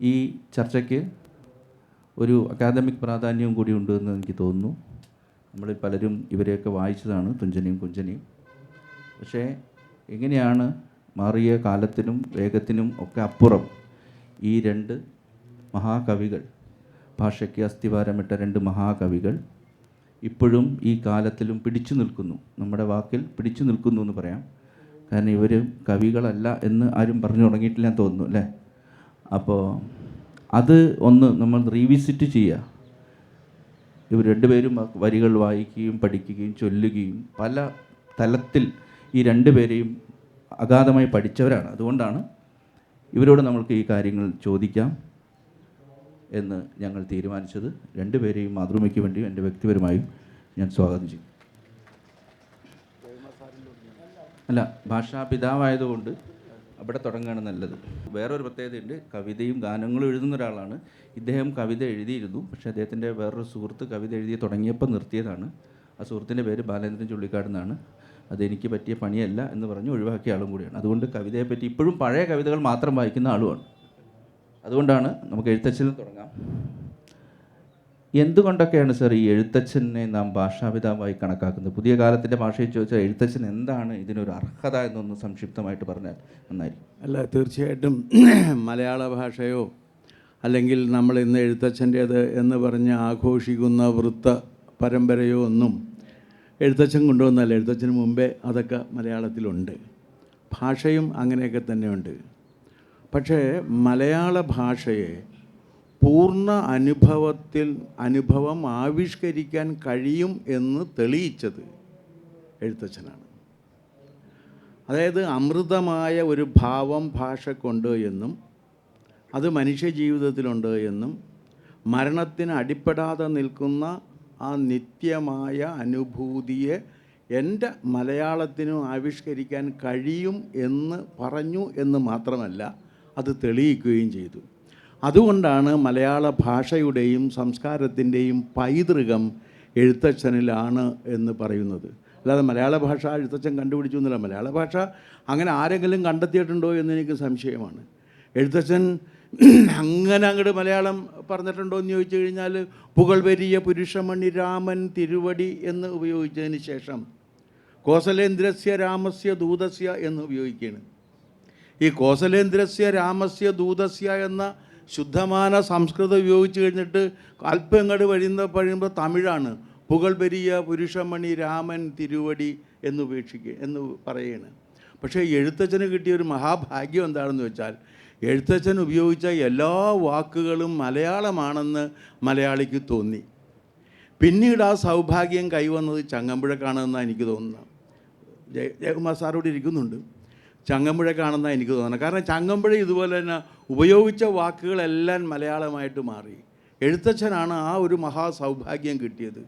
ഈ ചർച്ചയ്ക്ക് ഒരു അക്കാദമിക് പ്രാധാന്യവും കൂടി ഉണ്ടെന്ന് എനിക്ക് തോന്നുന്നു. നമ്മളിൽ പലരും ഇവരെയൊക്കെ വായിച്ചതാണ്, തുഞ്ചനെയും കുഞ്ചനെയും. പക്ഷേ എങ്ങനെയാണ് മാറിയ കാലത്തിനും വേഗത്തിനും ഒക്കെ അപ്പുറം ഈ രണ്ട് മഹാകവികൾ, ഭാഷയ്ക്ക് അസ്ഥിവാരമിട്ട രണ്ട് മഹാകവികൾ ഇപ്പോഴും ഈ കാലത്തിലും പിടിച്ചു നിൽക്കുന്നു. നമ്മുടെ വാക്കിൽ പിടിച്ചു നിൽക്കുന്നു എന്ന് പറയാം. കാരണം ഇവർ കവികളല്ല എന്ന് ആരും പറഞ്ഞു തുടങ്ങിയിട്ടില്ല എന്ന് തോന്നുന്നു അല്ലേ? അപ്പോൾ അത് ഒന്ന് നമ്മൾ റീവിസിറ്റ് ചെയ്യുക. ഇവർ രണ്ടുപേരും വരികൾ വായിക്കുകയും പഠിക്കുകയും ചൊല്ലുകയും പല തലത്തിൽ ഈ രണ്ടുപേരെയും അഗാധമായി പഠിച്ചവരാണ്. അതുകൊണ്ടാണ് ഇവരോട് നമ്മൾക്ക് ഈ കാര്യങ്ങൾ ചോദിക്കാം എന്ന് ഞങ്ങൾ തീരുമാനിച്ചത്. രണ്ടുപേരെയും മാതൃഭൂമിക്ക് വേണ്ടിയും എൻ്റെ വ്യക്തിപരമായും ഞാൻ സ്വാഗതം ചെയ്യും. അല്ല, ഭാഷാ പിതാവായതുകൊണ്ട് അവിടെ തുടങ്ങുകയാണ് നല്ലത്. വേറൊരു പ്രത്യേകതയുണ്ട്, കവിതയും ഗാനങ്ങളും എഴുതുന്ന ഒരാളാണ് ഇദ്ദേഹം. കവിത എഴുതിയിരുന്നു, പക്ഷേ അദ്ദേഹത്തിൻ്റെ വേറൊരു സുഹൃത്ത് കവിത എഴുതി തുടങ്ങിയപ്പോൾ നിർത്തിയതാണ്. ആ സുഹൃത്തിൻ്റെ പേര് ബാലേന്ദ്രൻ ചുള്ളിക്കാട് എന്നാണ്. അതെനിക്ക് പറ്റിയ പണിയല്ല എന്ന് പറഞ്ഞ് ഒഴിവാക്കിയ ആളും കൂടിയാണ്. അതുകൊണ്ട് കവിതയെപ്പറ്റി ഇപ്പോഴും പഴയ കവിതകൾ മാത്രം വായിക്കുന്ന ആളുമാണ്. അതുകൊണ്ടാണ് നമുക്ക് എഴുത്തച്ഛനിൽ തുടങ്ങാം. എന്തുകൊണ്ടൊക്കെയാണ് സർ ഈ എഴുത്തച്ഛനെ നാം ഭാഷാപിതാവായി കണക്കാക്കുന്നത്? പുതിയ കാലത്തിൻ്റെ ഭാഷയിൽ ചോദിച്ചാൽ എഴുത്തച്ഛൻ എന്താണ് ഇതിനൊരു അർഹത എന്നൊന്ന് സംക്ഷിപ്തമായിട്ട് പറഞ്ഞാൽ നന്നായിരിക്കും. അല്ല, തീർച്ചയായിട്ടും മലയാള ഭാഷയോ അല്ലെങ്കിൽ നമ്മൾ ഇന്ന് എഴുത്തച്ഛൻ്റേത് എന്ന് പറഞ്ഞ് ആഘോഷിക്കുന്ന വൃത്ത പരമ്പരയോ ഒന്നും എഴുത്തച്ഛൻ കൊണ്ടുവന്നല്ല. എഴുത്തച്ഛന് മുമ്പേ അതൊക്കെ മലയാളത്തിലുണ്ട്. ഭാഷയും അങ്ങനെയൊക്കെ തന്നെയുണ്ട്. പക്ഷേ മലയാള ഭാഷയെ പൂർണ്ണ അനുഭവം ആവിഷ്കരിക്കാൻ കഴിയും എന്ന് തെളിയിച്ചത് എഴുത്തച്ഛനാണ്. അതായത് അമൃതമായ ഒരു ഭാവം ഭാഷക്കുണ്ട് എന്നും അത് മനുഷ്യ ജീവിതത്തിലുണ്ട് എന്നും മരണത്തിന് അടിപ്പെടാതെ നിൽക്കുന്ന ആ നിത്യമായ അനുഭൂതിയെ എൻ്റെ മലയാളത്തിനും ആവിഷ്കരിക്കാൻ കഴിയും എന്ന് പറഞ്ഞു എന്ന് മാത്രമല്ല, അത് തെളിയിക്കുകയും ചെയ്തു. അതുകൊണ്ടാണ് മലയാള ഭാഷയുടെയും സംസ്കാരത്തിൻ്റെയും പൈതൃകം എഴുത്തച്ഛനിലാണ് എന്ന് പറയുന്നത്. അല്ലാതെ മലയാള ഭാഷ എഴുത്തച്ഛൻ കണ്ടുപിടിച്ചു എന്നില്ല. മലയാള ഭാഷ അങ്ങനെ ആരെങ്കിലും കണ്ടെത്തിയിട്ടുണ്ടോ എന്ന് എനിക്ക് സംശയമാണ്. എഴുത്തച്ഛൻ അങ്ങനെ അങ്ങോട്ട് മലയാളം പറഞ്ഞിട്ടുണ്ടോ എന്ന് ചോദിച്ചു കഴിഞ്ഞാൽ പുകൾവരിയ പുരുഷമണി രാമൻ തിരുവടി എന്ന് ഉപയോഗിച്ചതിന് ശേഷം കോസലേന്ദ്രസ്യ രാമസ്യ ദൂതസ്യ എന്ന് ഉപയോഗിക്കുകയാണ്. ഈ കോസലേന്ദ്രസ്യ രാമസ്യ ദൂതസ്യ എന്ന ശുദ്ധമാന സംസ്കൃതം ഉപയോഗിച്ച് കഴിഞ്ഞിട്ട് അല്പം അങ്ങോട്ട് കഴിയുമ്പോൾ തമിഴാണ്. പുകൾവരിയ പുരുഷമണി രാമൻ തിരുവടി എന്ന് പറയുകയാണ്. പക്ഷേ എഴുത്തച്ഛന് കിട്ടിയ ഒരു മഹാഭാഗ്യം എന്താണെന്ന് വെച്ചാൽ എഴുത്തച്ഛൻ ഉപയോഗിച്ച എല്ലാ വാക്കുകളും മലയാളമാണെന്ന് മലയാളിക്ക് തോന്നി. പിന്നീട് ആ സൗഭാഗ്യം കൈവന്നത് ചങ്ങമ്പുഴക്കാണെന്നാണ് എനിക്ക് തോന്നുന്നത്. ജയകുമാർ സാറോട് ഇരിക്കുന്നുണ്ട്. ചങ്ങമ്പുഴക്കാണെന്നാണ് എനിക്ക് തോന്നുന്നത്. കാരണം ചങ്ങമ്പുഴ ഇതുപോലെ തന്നെ ഉപയോഗിച്ച വാക്കുകളെല്ലാം മലയാളമായിട്ട് മാറി. എഴുത്തച്ഛനാണ് ആ ഒരു മഹാസൗഭാഗ്യം കിട്ടിയത്.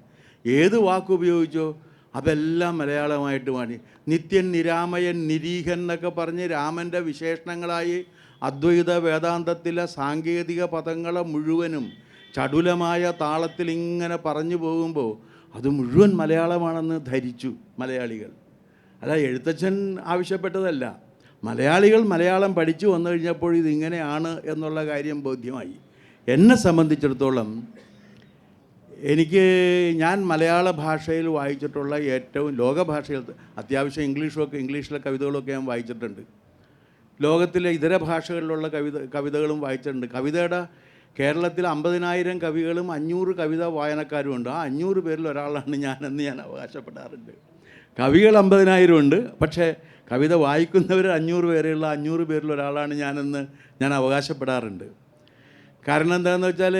ഏത് വാക്ക് ഉപയോഗിച്ചോ അതെല്ലാം മലയാളമായിട്ട് മാറി. നിത്യൻ, നിരാമയൻ, നിരീഹൻ എന്നൊക്കെ പറഞ്ഞ് രാമൻ്റെ വിശേഷണങ്ങളായി അദ്വൈത വേദാന്തത്തിലെ സാങ്കേതിക പദങ്ങളെ മുഴുവനും ചടുലമായ താളത്തിൽ ഇങ്ങനെ പറഞ്ഞു പോകുമ്പോൾ അത് മുഴുവൻ മലയാളമാണെന്ന് ധരിച്ചു മലയാളികൾ. അല്ല, എഴുത്തച്ഛൻ ആവശ്യപ്പെട്ടതല്ല. മലയാളികൾ മലയാളം പഠിച്ചു വന്നു കഴിഞ്ഞപ്പോൾ ഇതിങ്ങനെയാണ് എന്നുള്ള കാര്യം ബോധ്യമായി. എന്നെ സംബന്ധിച്ചിടത്തോളം ഞാൻ മലയാള ഭാഷയിൽ വായിച്ചിട്ടുള്ള ഏറ്റവും ലോകഭാഷയിൽ അത്യാവശ്യം ഇംഗ്ലീഷിലെ കവിതകളൊക്കെ ഞാൻ വായിച്ചിട്ടുണ്ട്. ലോകത്തിലെ ഇതര ഭാഷകളിലുള്ള കവിതകളും വായിച്ചിട്ടുണ്ട്. കവിതയുടെ കേരളത്തിൽ 50,000 കവികളും 500 കവിത വായനക്കാരുമുണ്ട്. ആ 500 പേരിൽ ഒരാളാണ് ഞാനെന്ന് ഞാൻ അവകാശപ്പെടാറുണ്ട്. കവികൾ 50,000 ഉണ്ട്, പക്ഷേ കവിത വായിക്കുന്നവർ 500 പേരെയുള്ള 500 പേരിൽ ഒരാളാണ് ഞാനെന്ന് ഞാൻ അവകാശപ്പെടാറുണ്ട്. കാരണം എന്താണെന്ന് വെച്ചാൽ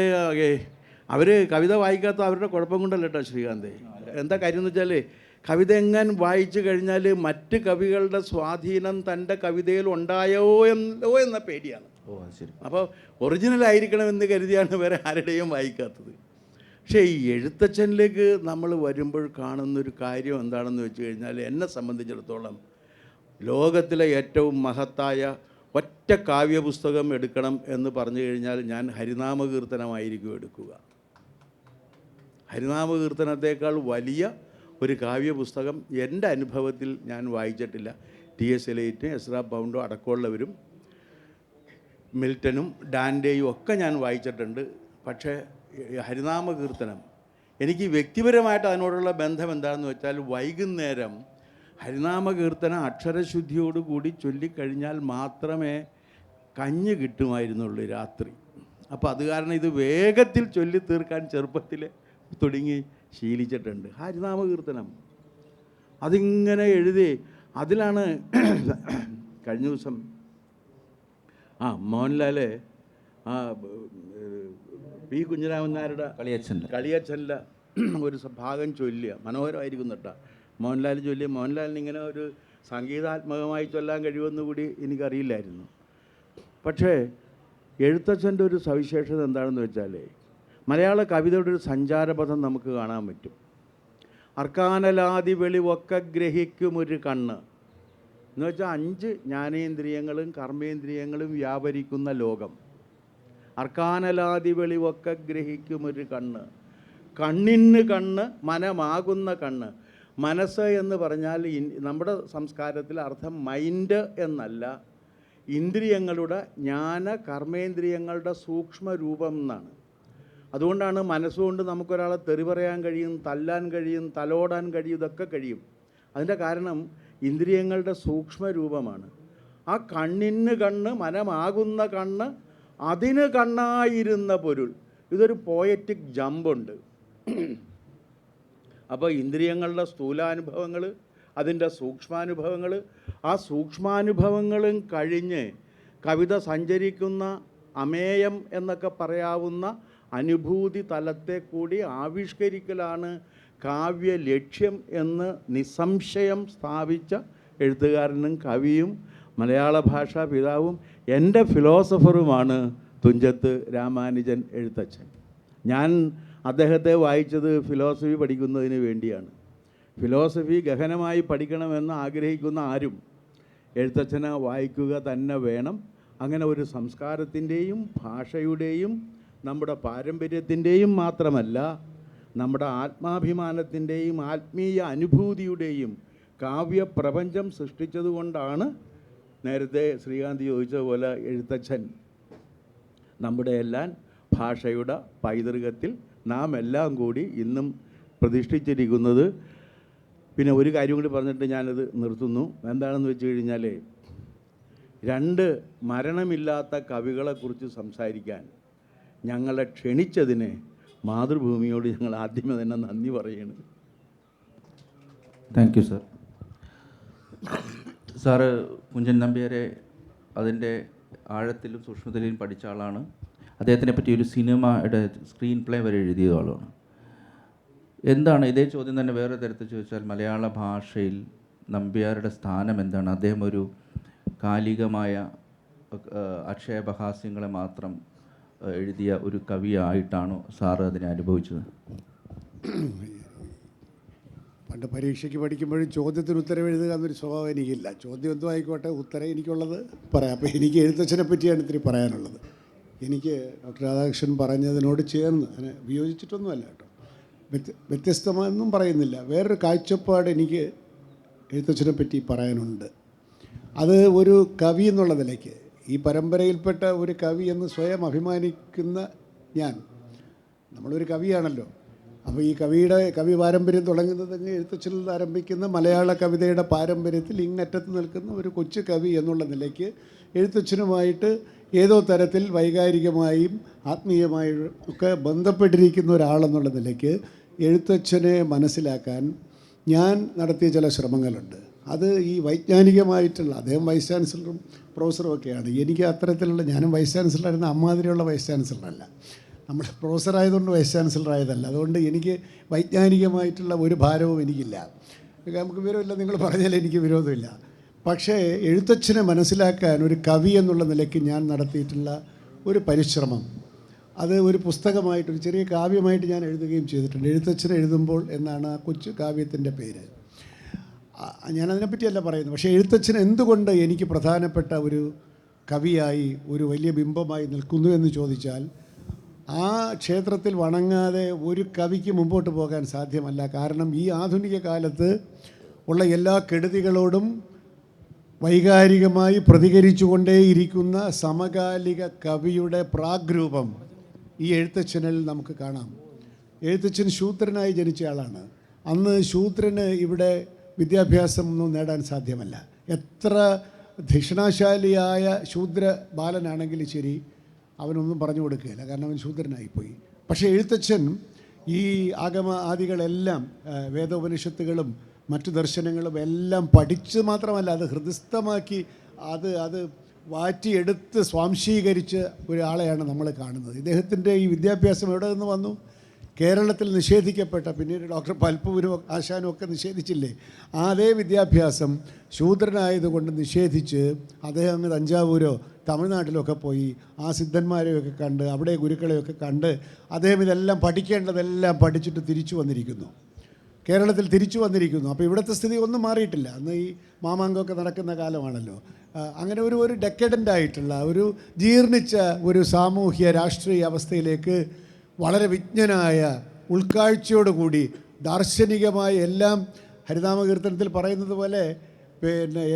അവർ കവിത വായിക്കാത്ത അവരുടെ കുഴപ്പം കൊണ്ടല്ല കേട്ടോ ശ്രീകാന്തേ. എന്താ കാര്യം എന്ന് വെച്ചാൽ കവിത എങ്ങനെ വായിച്ചു കഴിഞ്ഞാൽ മറ്റ് കവികളുടെ സ്വാധീനം തൻ്റെ കവിതയിൽ ഉണ്ടായോ എന്ന പേടിയാണ്. അപ്പോൾ ഒറിജിനൽ ആയിരിക്കണമെന്ന് കരുതിയാണ് വേറെ ആരുടെയും വായിക്കാത്തത്. പക്ഷേ ഈ എഴുത്തച്ഛനിലേക്ക് നമ്മൾ വരുമ്പോൾ കാണുന്നൊരു കാര്യം എന്താണെന്ന് വെച്ച് കഴിഞ്ഞാൽ എന്നെ സംബന്ധിച്ചിടത്തോളം ലോകത്തിലെ ഏറ്റവും മഹത്തായ ഒറ്റ കാവ്യപുസ്തകം എടുക്കണം എന്ന് പറഞ്ഞു കഴിഞ്ഞാൽ ഞാൻ ഹരിനാമകീർത്തനമായിരിക്കും എടുക്കുക. ഹരിനാമകീർത്തനത്തേക്കാൾ വലിയ ഒരു കാവ്യപുസ്തകം എൻ്റെ അനുഭവത്തിൽ ഞാൻ വായിച്ചിട്ടില്ല. ടി.എസ്. എലൈറ്റും എസ്രാ പൗണ്ടോ അടക്കമുള്ളവരും മിൽട്ടനും ഡാൻ്റെയും ഒക്കെ ഞാൻ വായിച്ചിട്ടുണ്ട്. പക്ഷേ ഹരിനാമ കീർത്തനം എനിക്ക് വ്യക്തിപരമായിട്ട് അതിനോടുള്ള ബന്ധം എന്താണെന്ന് വെച്ചാൽ, വൈകുന്നേരം ഹരിനാമ കീർത്തനം അക്ഷരശുദ്ധിയോടുകൂടി ചൊല്ലിക്കഴിഞ്ഞാൽ മാത്രമേ കഞ്ഞ് കിട്ടുമായിരുന്നുള്ളൂ രാത്രി. അപ്പോൾ അത് കാരണം ഇത് വേഗത്തിൽ ചൊല്ലി തീർക്കാൻ ചെറുപ്പത്തിൽ തുടങ്ങി ശീലിച്ചിട്ടുണ്ട്. ഹരിനാമ കീർത്തനം അതിങ്ങനെ എഴുതി, അതിലാണ് കഴിഞ്ഞ ദിവസം മോഹൻലാൽ പി കുഞ്ഞിരാമൻ നായരുടെ കളിയച്ഛൻ്റെ ഒരു ഭാഗം ചൊല്ലുക, മനോഹരമായിരിക്കും കേട്ടോ. മോഹൻലാൽ ചൊല്ലിയ, മോഹൻലാലിന് ഇങ്ങനെ ഒരു സംഗീതാത്മകമായി ചൊല്ലാൻ കഴിയുമെന്ന് കൂടി എനിക്കറിയില്ലായിരുന്നു. പക്ഷേ എഴുത്തച്ഛൻ്റെ ഒരു സവിശേഷത എന്താണെന്ന് വെച്ചാൽ, മലയാള കവിതയുടെ ഒരു സഞ്ചാരപഥം നമുക്ക് കാണാൻ പറ്റും. അർക്കാനലാദി വെളിവൊക്കെ ഗ്രഹിക്കുമൊരു കണ്ണ് എന്ന് വെച്ചാൽ 5 ജ്ഞാനേന്ദ്രിയങ്ങളും കർമ്മേന്ദ്രിയങ്ങളും വ്യാപരിക്കുന്ന ലോകം. അർക്കാനലാദി വെളിവൊക്കെ ഗ്രഹിക്കുമൊരു കണ്ണ്, കണ്ണിന് കണ്ണ് മനമാകുന്ന കണ്ണ്. മനസ്സ് എന്ന് പറഞ്ഞാൽ നമ്മുടെ സംസ്കാരത്തിൽ അർത്ഥം മൈൻഡ് എന്നല്ല, ഇന്ദ്രിയങ്ങളുടെ ജ്ഞാന കർമ്മേന്ദ്രിയങ്ങളുടെ സൂക്ഷ്മ രൂപം എന്നാണ്. അതുകൊണ്ടാണ് മനസ്സുകൊണ്ട് നമുക്കൊരാളെ തെറി പറയാൻ കഴിയും, തല്ലാൻ കഴിയും, തലോടാൻ കഴിയും, ഇതൊക്കെ കഴിയും. അതിൻ്റെ കാരണം ഇന്ദ്രിയങ്ങളുടെ സൂക്ഷ്മ രൂപമാണ്. ആ കണ്ണിന് കണ്ണ് മനമാകുന്ന കണ്ണ്, അതിന് കണ്ണായിരുന്ന പൊരുൾ. ഇതൊരു പോയറ്റിക് ജമ്പുണ്ട്. അപ്പോൾ ഇന്ദ്രിയങ്ങളുടെ സ്ഥൂലാനുഭവങ്ങൾ, അതിൻ്റെ സൂക്ഷ്മാനുഭവങ്ങൾ, ആ സൂക്ഷ്മാനുഭവങ്ങളും കഴിഞ്ഞ് കവിത സഞ്ചരിക്കുന്ന അമേയം എന്നൊക്കെ പറയാവുന്ന അനുഭൂതി തലത്തെ കൂടി ആവിഷ്കരിക്കലാണ് കാവ്യ ലക്ഷ്യം എന്ന് നിസ്സംശയം സ്ഥാപിച്ച എഴുത്തുകാരനും കവിയും മലയാള ഭാഷാ പിതാവും എൻ്റെ ഫിലോസഫറുമാണ് തുഞ്ചത്ത് രാമാനുജൻ എഴുത്തച്ഛൻ. ഞാൻ അദ്ദേഹത്തെ വായിച്ചത് ഫിലോസഫി പഠിക്കുന്നതിന് വേണ്ടിയാണ്. ഫിലോസഫി ഗഹനമായി പഠിക്കണമെന്ന് ആഗ്രഹിക്കുന്ന ആരും എഴുത്തച്ഛനെ വായിക്കുക തന്നെ വേണം. അങ്ങനെ ഒരു സംസ്കാരത്തിൻ്റെയും ഭാഷയുടെയും നമ്മുടെ പാരമ്പര്യത്തിൻ്റെയും മാത്രമല്ല, നമ്മുടെ ആത്മാഭിമാനത്തിൻ്റെയും ആത്മീയ അനുഭൂതിയുടെയും കാവ്യപ്രപഞ്ചം സൃഷ്ടിച്ചതുകൊണ്ടാണ് നേരത്തെ ശ്രീകാന്ത് ചോദിച്ച പോലെ എഴുത്തച്ഛൻ നമ്മുടെ എല്ലാം ഭാഷയുടെ പൈതൃകത്തിൽ നാം എല്ലാം കൂടി ഇന്നും പ്രതിഷ്ഠിച്ചിരിക്കുന്നത്. പിന്നെ ഒരു കാര്യം കൂടി പറഞ്ഞിട്ട് ഞാനത് നിർത്തുന്നു. എന്താണെന്ന് വെച്ച് കഴിഞ്ഞാൽ, 2 മരണമില്ലാത്ത കവികളെക്കുറിച്ച് സംസാരിക്കാൻ ഞങ്ങളെ ക്ഷണിച്ചതിന് മാതൃഭൂമിയോട് ഞങ്ങൾ ആദ്യമേ തന്നെ നന്ദി പറയുന്നു. Thank you sir. Sir Kunchan നമ്പ്യാരെ അതിൻ്റെ ആഴത്തിലും സൂക്ഷ്മതയിലും പഠിച്ച ആളാണ്. അദ്ദേഹത്തിനെ പറ്റി ഒരു സിനിമയുടെ സ്ക്രീൻ പ്ലേ വരെ എഴുതിയ ആളാണ്. എന്താണ് ഇതേ ചോദ്യം തന്നെ വേറെ തരത്തിൽ ചോദിച്ചാൽ, മലയാള ഭാഷയിൽ നമ്പ്യാരുടെ സ്ഥാനം എന്താണ്? അദ്ദേഹം ഒരു കാലികമായ അക്ഷയപഹാസ്യങ്ങളെ മാത്രം എഴുതിയ ഒരു കവിയായിട്ടാണോ സാറ് അതിനെ അനുഭവിച്ചത്? പണ്ട് പരീക്ഷയ്ക്ക് പഠിക്കുമ്പോഴും ചോദ്യത്തിന് ഉത്തരം എഴുതുക എന്നൊരു സ്വഭാവം എനിക്കില്ല. ചോദ്യം എന്തോ ആയിക്കോട്ടെ, ഉത്തരം എനിക്കുള്ളത് പറയാം. അപ്പോൾ എനിക്ക് എഴുത്തച്ഛനെ പറ്റിയാണ് ഇത്തിരി പറയാനുള്ളത്. എനിക്ക് ഡോക്ടർ രാധാകൃഷ്ണൻ പറഞ്ഞതിനോട് ചേർന്ന് അതിനെ വിയോജിച്ചിട്ടൊന്നുമല്ല കേട്ടോ, വ്യത്യസ്തമെന്നും പറയുന്നില്ല. വേറൊരു കാഴ്ചപ്പാട് എനിക്ക് എഴുത്തച്ഛനെ പറ്റി പറയാനുണ്ട്. അത് ഒരു കവി എന്നുള്ള നിലയ്ക്ക്, ഈ പരമ്പരയിൽപ്പെട്ട ഒരു കവി എന്ന് സ്വയം അഭിമാനിക്കുന്ന ഞാൻ, നമ്മളൊരു കവിയാണല്ലോ. അപ്പോൾ ഈ കവി പാരമ്പര്യം തുടങ്ങുന്നത് എഴുത്തച്ഛനിൽ നിന്ന് ആരംഭിക്കുന്ന മലയാള കവിതയുടെ പാരമ്പര്യത്തിൽ ഇങ്ങറ്റത്ത് നിൽക്കുന്ന ഒരു കൊച്ചു കവി എന്നുള്ള നിലയ്ക്ക് എഴുത്തച്ഛനുമായിട്ട് ഏതോ തരത്തിൽ വൈകാരികമായും ആത്മീയമായും ഒക്കെ ബന്ധപ്പെട്ടിരിക്കുന്ന ഒരാളെന്നുള്ള നിലയ്ക്ക് എഴുത്തച്ഛനെ മനസ്സിലാക്കാൻ ഞാൻ നടത്തിയ ചില ശ്രമങ്ങളുണ്ട്. അത് ഈ വൈജ്ഞാനികമായിട്ടുള്ള, അദ്ദേഹം വൈസ് ചാൻസലറും പ്രൊഫസറും ഒക്കെയാണ്. എനിക്ക് അത്തരത്തിലുള്ള, ഞാനും വൈസ് ചാൻസലറായിരുന്ന അമ്മാതിരിയുള്ള വൈസ് ചാൻസലറല്ല, നമ്മൾ പ്രൊഫസറായതുകൊണ്ട് വൈസ് ചാൻസലറായതല്ല. അതുകൊണ്ട് എനിക്ക് വൈജ്ഞാനികമായിട്ടുള്ള ഒരു ഭാരവും എനിക്കില്ല. നമുക്ക് വിരോധമില്ല, നിങ്ങൾ പറഞ്ഞാൽ എനിക്ക് വിരോധമില്ല. പക്ഷേ എഴുത്തച്ഛനെ മനസ്സിലാക്കാൻ ഒരു കവി എന്നുള്ള നിലയ്ക്ക് ഞാൻ നടത്തിയിട്ടുള്ള ഒരു പരിശ്രമം, അത് ഒരു പുസ്തകമായിട്ട്, ഒരു ചെറിയ കാവ്യമായിട്ട് ഞാൻ എഴുതുകയും ചെയ്തിട്ടുണ്ട്. എഴുത്തച്ഛനെ എഴുതുമ്പോൾ എന്നാണ് ആ കൊച്ചു കാവ്യത്തിൻ്റെ പേര്. ഞാനതിനെപ്പറ്റിയല്ല പറയുന്നത്. പക്ഷേ എഴുത്തച്ഛൻ എന്തുകൊണ്ട് എനിക്ക് പ്രധാനപ്പെട്ട ഒരു കവിയായി, ഒരു വലിയ ബിംബമായി നിൽക്കുന്നു എന്ന് ചോദിച്ചാൽ, ആ ക്ഷേത്രത്തിൽ വണങ്ങാതെ ഒരു കവിക്ക് മുമ്പോട്ട് പോകാൻ സാധ്യമല്ല. കാരണം ഈ ആധുനിക കാലത്ത് ഉള്ള എല്ലാ കെടുതികളോടും വൈകാരികമായി പ്രതികരിച്ചുകൊണ്ടേയിരിക്കുന്ന സമകാലിക കവിയുടെ പ്രാഗ്രൂപം ഈ എഴുത്തച്ഛനിൽ നമുക്ക് കാണാം. എഴുത്തച്ഛൻ ശൂദ്രനായി ജനിച്ച ആളാണ്. അന്ന് ശൂദ്രന് ഇവിടെ വിദ്യാഭ്യാസം ഒന്നും നേടാൻ സാധ്യമല്ല. എത്ര ധിഷണാശാലിയായ ശൂദ്ര ബാലനാണെങ്കിലും ശരി, അവനൊന്നും പറഞ്ഞു കൊടുക്കുകയില്ല, കാരണം അവൻ ശൂദ്രനായിപ്പോയി. പക്ഷേ എഴുത്തച്ഛൻ ഈ ആഗമ ആദികളെല്ലാം വേദോപനിഷത്തുകളും മറ്റു ദർശനങ്ങളും എല്ലാം പഠിച്ച് മാത്രമല്ല, അത് ഹൃദയസ്ഥമാക്കി അത് വാറ്റിയെടുത്ത് സ്വാംശീകരിച്ച ഒരാളെയാണ് നമ്മൾ കാണുന്നത്. ഇദ്ദേഹത്തിൻ്റെ ഈ വിദ്യാഭ്യാസം എവിടെ നിന്ന് വന്നു? കേരളത്തിൽ നിഷേധിക്കപ്പെട്ട, പിന്നീട് ഡോക്ടർ പൽപ്പുവിനും ആശാനും ഒക്കെ നിഷേധിച്ചില്ലേ, അതേ വിദ്യാഭ്യാസം ശൂദ്രനായതുകൊണ്ട് നിഷേധിച്ച് അദ്ദേഹം അങ്ങ് തഞ്ചാവൂരോ തമിഴ്നാട്ടിലൊക്കെ പോയി ആ സിദ്ധന്മാരെയൊക്കെ കണ്ട് അവിടെ ഗുരുക്കളെയൊക്കെ കണ്ട് അദ്ദേഹം ഇതെല്ലാം പഠിക്കേണ്ടതെല്ലാം പഠിച്ചിട്ട് തിരിച്ചു വന്നിരിക്കുന്നു, കേരളത്തിൽ തിരിച്ചു വന്നിരിക്കുന്നു. അപ്പോൾ ഇവിടുത്തെ സ്ഥിതി ഒന്നും മാറിയിട്ടില്ല. അന്ന് ഈ മാമാങ്കമൊക്കെ നടക്കുന്ന കാലമാണല്ലോ. അങ്ങനെ ഒരു ഡെക്കഡൻ്റ് ആയിട്ടുള്ള ഒരു ജീർണിച്ച ഒരു സാമൂഹ്യ രാഷ്ട്രീയ അവസ്ഥയിലേക്ക് വളരെ വിജ്ഞനായ ഉൾക്കാഴ്ചയോടുകൂടി ദാർശനികമായ എല്ലാം ഹരിനാമകീർത്തനത്തിൽ പറയുന്നത് പോലെ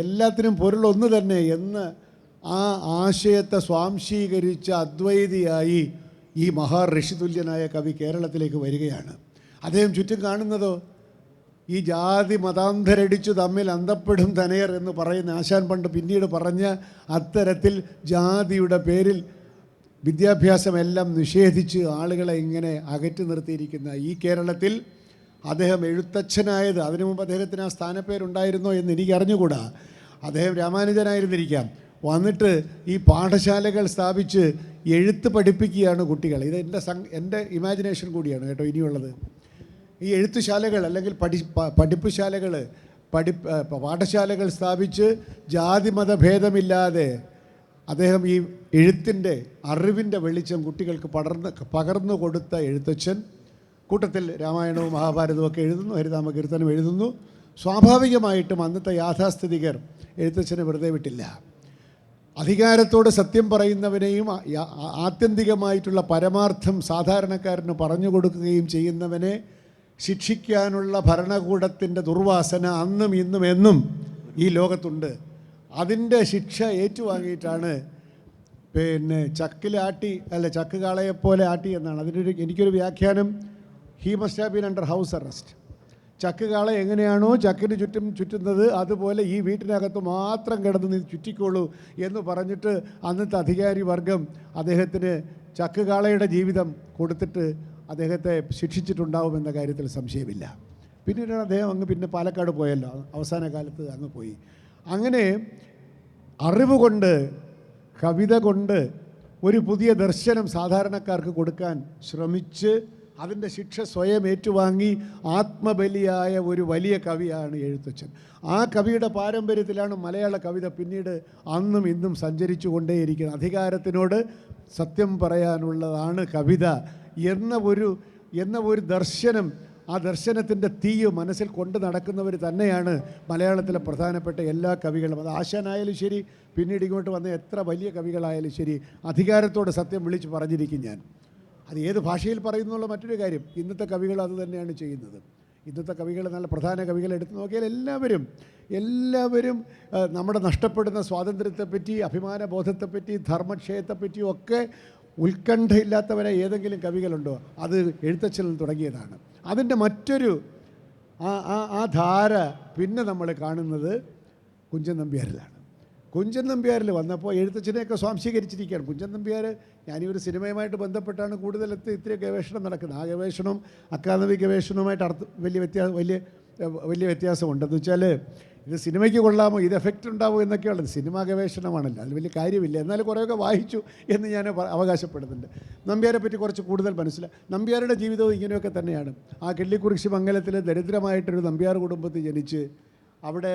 എല്ലാത്തിനും പൊരുളൊന്നു തന്നെ എന്ന് ആ ആശയത്തെ സ്വാംശീകരിച്ച അദ്വൈതിയായി ഈ മഹാഋഷിതുല്യനായ കവി കേരളത്തിലേക്ക് വരികയാണ്. അദ്ദേഹം ചുറ്റും കാണുന്നതോ ഈ ജാതി മതാന്തരടിച്ചു തമ്മിൽ അന്തപ്പെടും തനയർ എന്ന് പറയുന്ന ആശാൻ പണ്ട് പിന്നീട് പറഞ്ഞ അത്തരത്തിൽ ജാതിയുടെ പേരിൽ വിദ്യാഭ്യാസമെല്ലാം നിഷേധിച്ച് ആളുകളെ ഇങ്ങനെ അകറ്റി നിർത്തിയിരിക്കുന്ന ഈ കേരളത്തിൽ അദ്ദേഹം എഴുത്തച്ഛനായത്, അതിനു മുമ്പ് അദ്ദേഹത്തിന് ആ സ്ഥാനപ്പേരുണ്ടായിരുന്നോ എന്ന് എനിക്ക് അറിഞ്ഞുകൂടാ. അദ്ദേഹം രാമാനുജനായിരുന്നിരിക്കാം. വന്നിട്ട് ഈ പാഠശാലകൾ സ്ഥാപിച്ച് എഴുത്ത് പഠിപ്പിക്കുകയാണ് കുട്ടികൾ. ഇത് എൻ്റെ ഇമാജിനേഷൻ കൂടിയാണ് കേട്ടോ ഇനിയുള്ളത്. ഈ എഴുത്തുശാലകൾ അല്ലെങ്കിൽ പഠിപ്പുശാലകൾ പാഠശാലകൾ സ്ഥാപിച്ച് ജാതിമതഭേദമില്ലാതെ അദ്ദേഹം ഈ എഴുത്തിൻ്റെ അറിവിൻ്റെ വെളിച്ചം കുട്ടികൾക്ക് പകർന്നു കൊടുത്ത എഴുത്തച്ഛൻ കൂട്ടത്തിൽ രാമായണവും മഹാഭാരതവും ഒക്കെ എഴുതുന്നു, ഹരിനാമകീർത്തനം എഴുതുന്നു. സ്വാഭാവികമായിട്ടും അന്നത്തെ യാഥാസ്ഥിതികർ എഴുത്തച്ഛനെ വെറുതെ വിട്ടില്ല. അധികാരത്തോട് സത്യം പറയുന്നവനെയും ആത്യന്തികമായിട്ടുള്ള പരമാർത്ഥം സാധാരണക്കാരന് പറഞ്ഞു കൊടുക്കുകയും ചെയ്യുന്നവനെ ശിക്ഷിക്കാനുള്ള ഭരണകൂടത്തിൻ്റെ ദുർവാസന അന്നും ഇന്നും എന്നും ഈ ലോകത്തുണ്ട്. അതിൻ്റെ ശിക്ഷ ഏറ്റുവാങ്ങിയിട്ടാണ് ചക്കിലാട്ടി അല്ല ചക്ക് കാളയെപ്പോലെ ആട്ടി എന്നാണ് എനിക്കൊരു വ്യാഖ്യാനം. He must have been under house arrest. ചക്ക് കാള എങ്ങനെയാണോ ചക്കിന് ചുറ്റും ചുറ്റുന്നത് അതുപോലെ ഈ വീട്ടിനകത്ത് മാത്രം കിടന്ന് നീ ചുറ്റിക്കോളൂ എന്ന് പറഞ്ഞിട്ട് അന്നത്തെ അധികാരി വർഗം അദ്ദേഹത്തിന് ചക്ക് കാളയുടെ ജീവിതം കൊടുത്തിട്ട് അദ്ദേഹത്തെ ശിക്ഷിച്ചിട്ടുണ്ടാവുമെന്ന കാര്യത്തിൽ സംശയമില്ല. പിന്നീടാണ് അദ്ദേഹം പിന്നെ പാലക്കാട് പോയല്ലോ, അവസാന കാലത്ത് അങ്ങ് പോയി. അങ്ങനെ അറിവ് കൊണ്ട് കവിത കൊണ്ട് ഒരു പുതിയ ദർശനം സാധാരണക്കാർക്ക് കൊടുക്കാൻ ശ്രമിച്ച് അതിൻ്റെ ശിക്ഷ സ്വയം ഏറ്റുവാങ്ങി ആത്മബലിയായ ഒരു വലിയ കവിയാണ് എഴുത്തച്ഛൻ. ആ കവിയുടെ പാരമ്പര്യത്തിലാണ് മലയാള കവിത പിന്നീട് അന്നും ഇന്നും സഞ്ചരിച്ചു കൊണ്ടേയിരിക്കുന്നത്. അധികാരത്തിനോട് സത്യം പറയാനുള്ളതാണ് കവിത എന്ന ഒരു ദർശനം, ആ ദർശനത്തിൻ്റെ തീയ് മനസ്സിൽ കൊണ്ട് നടക്കുന്നവർ തന്നെയാണ് മലയാളത്തിലെ പ്രധാനപ്പെട്ട എല്ലാ കവികളും. അത് ആശാനായാലും ശരി, പിന്നീട് ഇങ്ങോട്ട് വന്ന എത്ര വലിയ കവികളായാലും ശരി, അധികാരത്തോട് സത്യം വിളിച്ച് പറഞ്ഞിരിക്കും ഞാൻ. അത് ഏത് ഭാഷയിൽ പറയുന്നുള്ള മറ്റൊരു കാര്യം. ഇന്നത്തെ കവികൾ അത് തന്നെയാണ് ചെയ്യുന്നത്. ഇന്നത്തെ കവികൾ, നല്ല പ്രധാന കവികൾ എടുത്തു നോക്കിയാൽ എല്ലാവരും നമ്മുടെ നഷ്ടപ്പെടുന്ന സ്വാതന്ത്ര്യത്തെപ്പറ്റി, അഭിമാനബോധത്തെപ്പറ്റി, ധർമ്മക്ഷയത്തെപ്പറ്റിയും ഒക്കെ ഉത്കണ്ഠയില്ലാത്തവരെ ഏതെങ്കിലും കവികളുണ്ടോ? അത് എഴുത്തച്ഛനിൽ തുടങ്ങിയതാണ്. അതിൻ്റെ മറ്റൊരു ആ ധാര പിന്നെ നമ്മൾ കാണുന്നത് കുഞ്ചൻ നമ്പ്യാരിലാണ്. കുഞ്ചൻ നമ്പ്യാരിൽ വന്നപ്പോൾ എഴുത്തച്ഛനെയൊക്കെ സ്വാംശീകരിച്ചിരിക്കുകയാണ്. കുഞ്ചൻ നമ്പ്യാർ, ഞാനീ ഒരു സിനിമയുമായിട്ട് ബന്ധപ്പെട്ടാണ് കൂടുതൽ ഇത്തിരി ഗവേഷണം നടക്കുന്നത്. ആ ഗവേഷണം അക്കാദമിക് ഗവേഷണവുമായിട്ട് വലിയ വ്യത്യാസമുണ്ടെന്ന് വെച്ചാൽ ഇത് സിനിമയ്ക്ക് കൊള്ളാമോ, ഇത് എഫക്റ്റ് ഉണ്ടാവുമോ എന്നൊക്കെയുള്ളത്. സിനിമാ ഗവേഷണമാണല്ലോ, അത് വലിയ കാര്യമില്ല. എന്നാലും കുറേയൊക്കെ വായിച്ചു എന്ന് ഞാൻ അവകാശപ്പെടുന്നുണ്ട്. നമ്പ്യാരെ പറ്റി കുറച്ച് കൂടുതൽ മനസ്സിലായി. നമ്പ്യാരുടെ ജീവിതവും ഇങ്ങനെയൊക്കെ തന്നെയാണ്. ആ കിള്ളിക്കുറിശി മംഗലത്തിൽ ദരിദ്രമായിട്ടൊരു നമ്പ്യാർ കുടുംബത്തിൽ ജനിച്ച് അവിടെ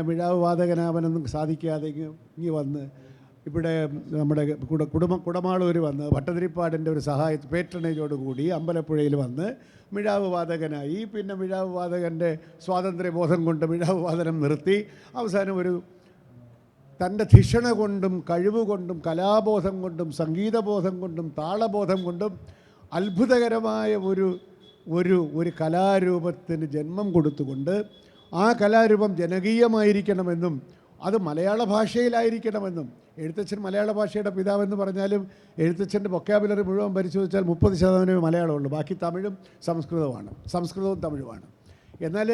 മിഴാവ് വാദകനാവനൊന്നും സാധിക്കാതെ ഇങ്ങി വന്ന് ഇവിടെ നമ്മുടെ കുടമാളൂർ വന്ന് ഭട്ടതിരിപ്പാടിൻ്റെ ഒരു പേട്രണേജോടുകൂടി അമ്പലപ്പുഴയിൽ വന്ന് മിഴാവ് വാദകനായി. പിന്നെ മിഴാവ് വാദകൻ്റെ സ്വാതന്ത്ര്യബോധം കൊണ്ട് മിഴാവ് വാദനം നിർത്തി അവസാനം തൻ്റെ ധിഷണ കൊണ്ടും കഴിവ് കൊണ്ടും കലാബോധം കൊണ്ടും സംഗീതബോധം കൊണ്ടും താളബോധം കൊണ്ടും അത്ഭുതകരമായ ഒരു കലാരൂപത്തിന് ജന്മം കൊടുത്തുകൊണ്ട് ആ കലാരൂപം ജനകീയമായിരിക്കണമെന്നും അത് മലയാള ഭാഷയിലായിരിക്കണമെന്നും, എഴുത്തച്ഛൻ മലയാള ഭാഷയുടെ പിതാവെന്ന് പറഞ്ഞാലും എഴുത്തച്ഛൻ്റെ വൊക്കാബുലറി മുഴുവൻ പരിശോധിച്ചാൽ 30% മലയാളമുള്ളൂ, ബാക്കി തമിഴും സംസ്കൃതവും തമിഴുമാണ്. എന്നാൽ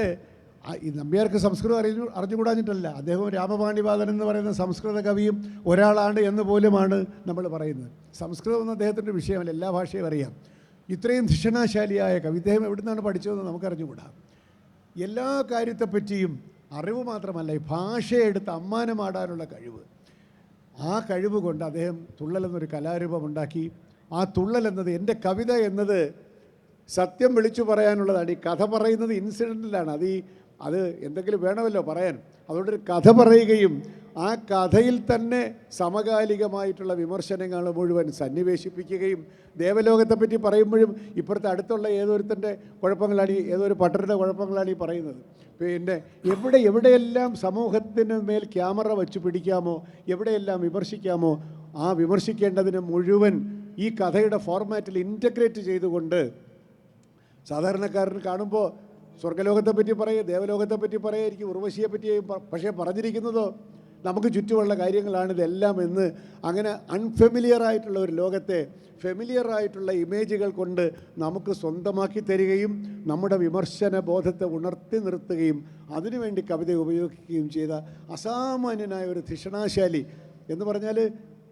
ഈ നമ്പ്യാർക്ക് സംസ്കൃതം അറിഞ്ഞുകൂടാഞ്ഞിട്ടല്ല, അദ്ദേഹം രാമപാണിവാദൻ എന്ന് പറയുന്ന സംസ്കൃത കവിയും ഒരാളാണ് എന്ന് പോലുമാണ് നമ്മൾ പറയുന്നത്. സംസ്കൃതം എന്ന അദ്ദേഹത്തിൻ്റെ വിഷയമല്ല, എല്ലാ ഭാഷയും അറിയാം. ഇത്രയും ധിഷണാശാലിയായ കവി ഇദ്ദേഹം എവിടെ നിന്നാണ് പഠിച്ചതെന്ന് നമുക്കറിഞ്ഞുകൂടാ. എല്ലാ കാര്യത്തെപ്പറ്റിയും അറിവ് മാത്രമല്ല, ഈ ഭാഷയെടുത്ത് അമ്മാനമാടാനുള്ള കഴിവ്, ആ കഴിവ് കൊണ്ട് അദ്ദേഹം തുള്ളൽ എന്നൊരു കലാരൂപം ഉണ്ടാക്കി. ആ തുള്ളൽ എന്നത്, എൻ്റെ കവിത എന്നത് സത്യം വിളിച്ചു പറയാനുള്ളതാണ്. ഈ കഥ പറയുന്നത് ഇൻസിഡൻറ്റിലാണ്, അത് എന്തെങ്കിലും വേണമല്ലോ പറയാൻ. അതുകൊണ്ടൊരു കഥ പറയുകയും ആ കഥയിൽ തന്നെ സമകാലികമായിട്ടുള്ള വിമർശനങ്ങൾ മുഴുവൻ സന്നിവേശിപ്പിക്കുകയും, ദേവലോകത്തെപ്പറ്റി പറയുമ്പോഴും ഇപ്പുറത്തെ അടുത്തുള്ള ഏതൊരുത്തൻ്റെ കുഴപ്പങ്ങളാണ്, ഏതൊരു പട്ടരുടെ കുഴപ്പങ്ങളാണ് ഈ പറയുന്നത്. പിന്നെ എവിടെയെല്ലാം സമൂഹത്തിന് മേൽ ക്യാമറ വച്ച് പിടിക്കാമോ, എവിടെയെല്ലാം വിമർശിക്കാമോ, ആ വിമർശിക്കേണ്ടതിന് മുഴുവൻ ഈ കഥയുടെ ഫോർമാറ്റിൽ ഇൻറ്റഗ്രേറ്റ് ചെയ്തുകൊണ്ട് സാധാരണക്കാരൻ കാണുമ്പോൾ സ്വർഗ്ഗലോകത്തെപ്പറ്റി പറയുക, ദേവലോകത്തെപ്പറ്റി പറയുക, എനിക്ക് ഉർവശിയെപ്പറ്റി, പക്ഷേ പറഞ്ഞിരിക്കുന്നതോ നമുക്ക് ചുറ്റുമുള്ള കാര്യങ്ങളാണിതെല്ലാം എന്ന്, അങ്ങനെ അൺഫെമിലിയറായിട്ടുള്ള ഒരു ലോകത്തെ ഫെമിലിയറായിട്ടുള്ള ഇമേജുകൾ കൊണ്ട് നമുക്ക് സ്വന്തമാക്കി തരികയും നമ്മുടെ വിമർശന ബോധത്തെ ഉണർത്തി നിർത്തുകയും അതിനുവേണ്ടി കവിത ഉപയോഗിക്കുകയും ചെയ്ത അസാമാന്യനായ ഒരു ധിഷണാശാലി എന്ന് പറഞ്ഞാൽ,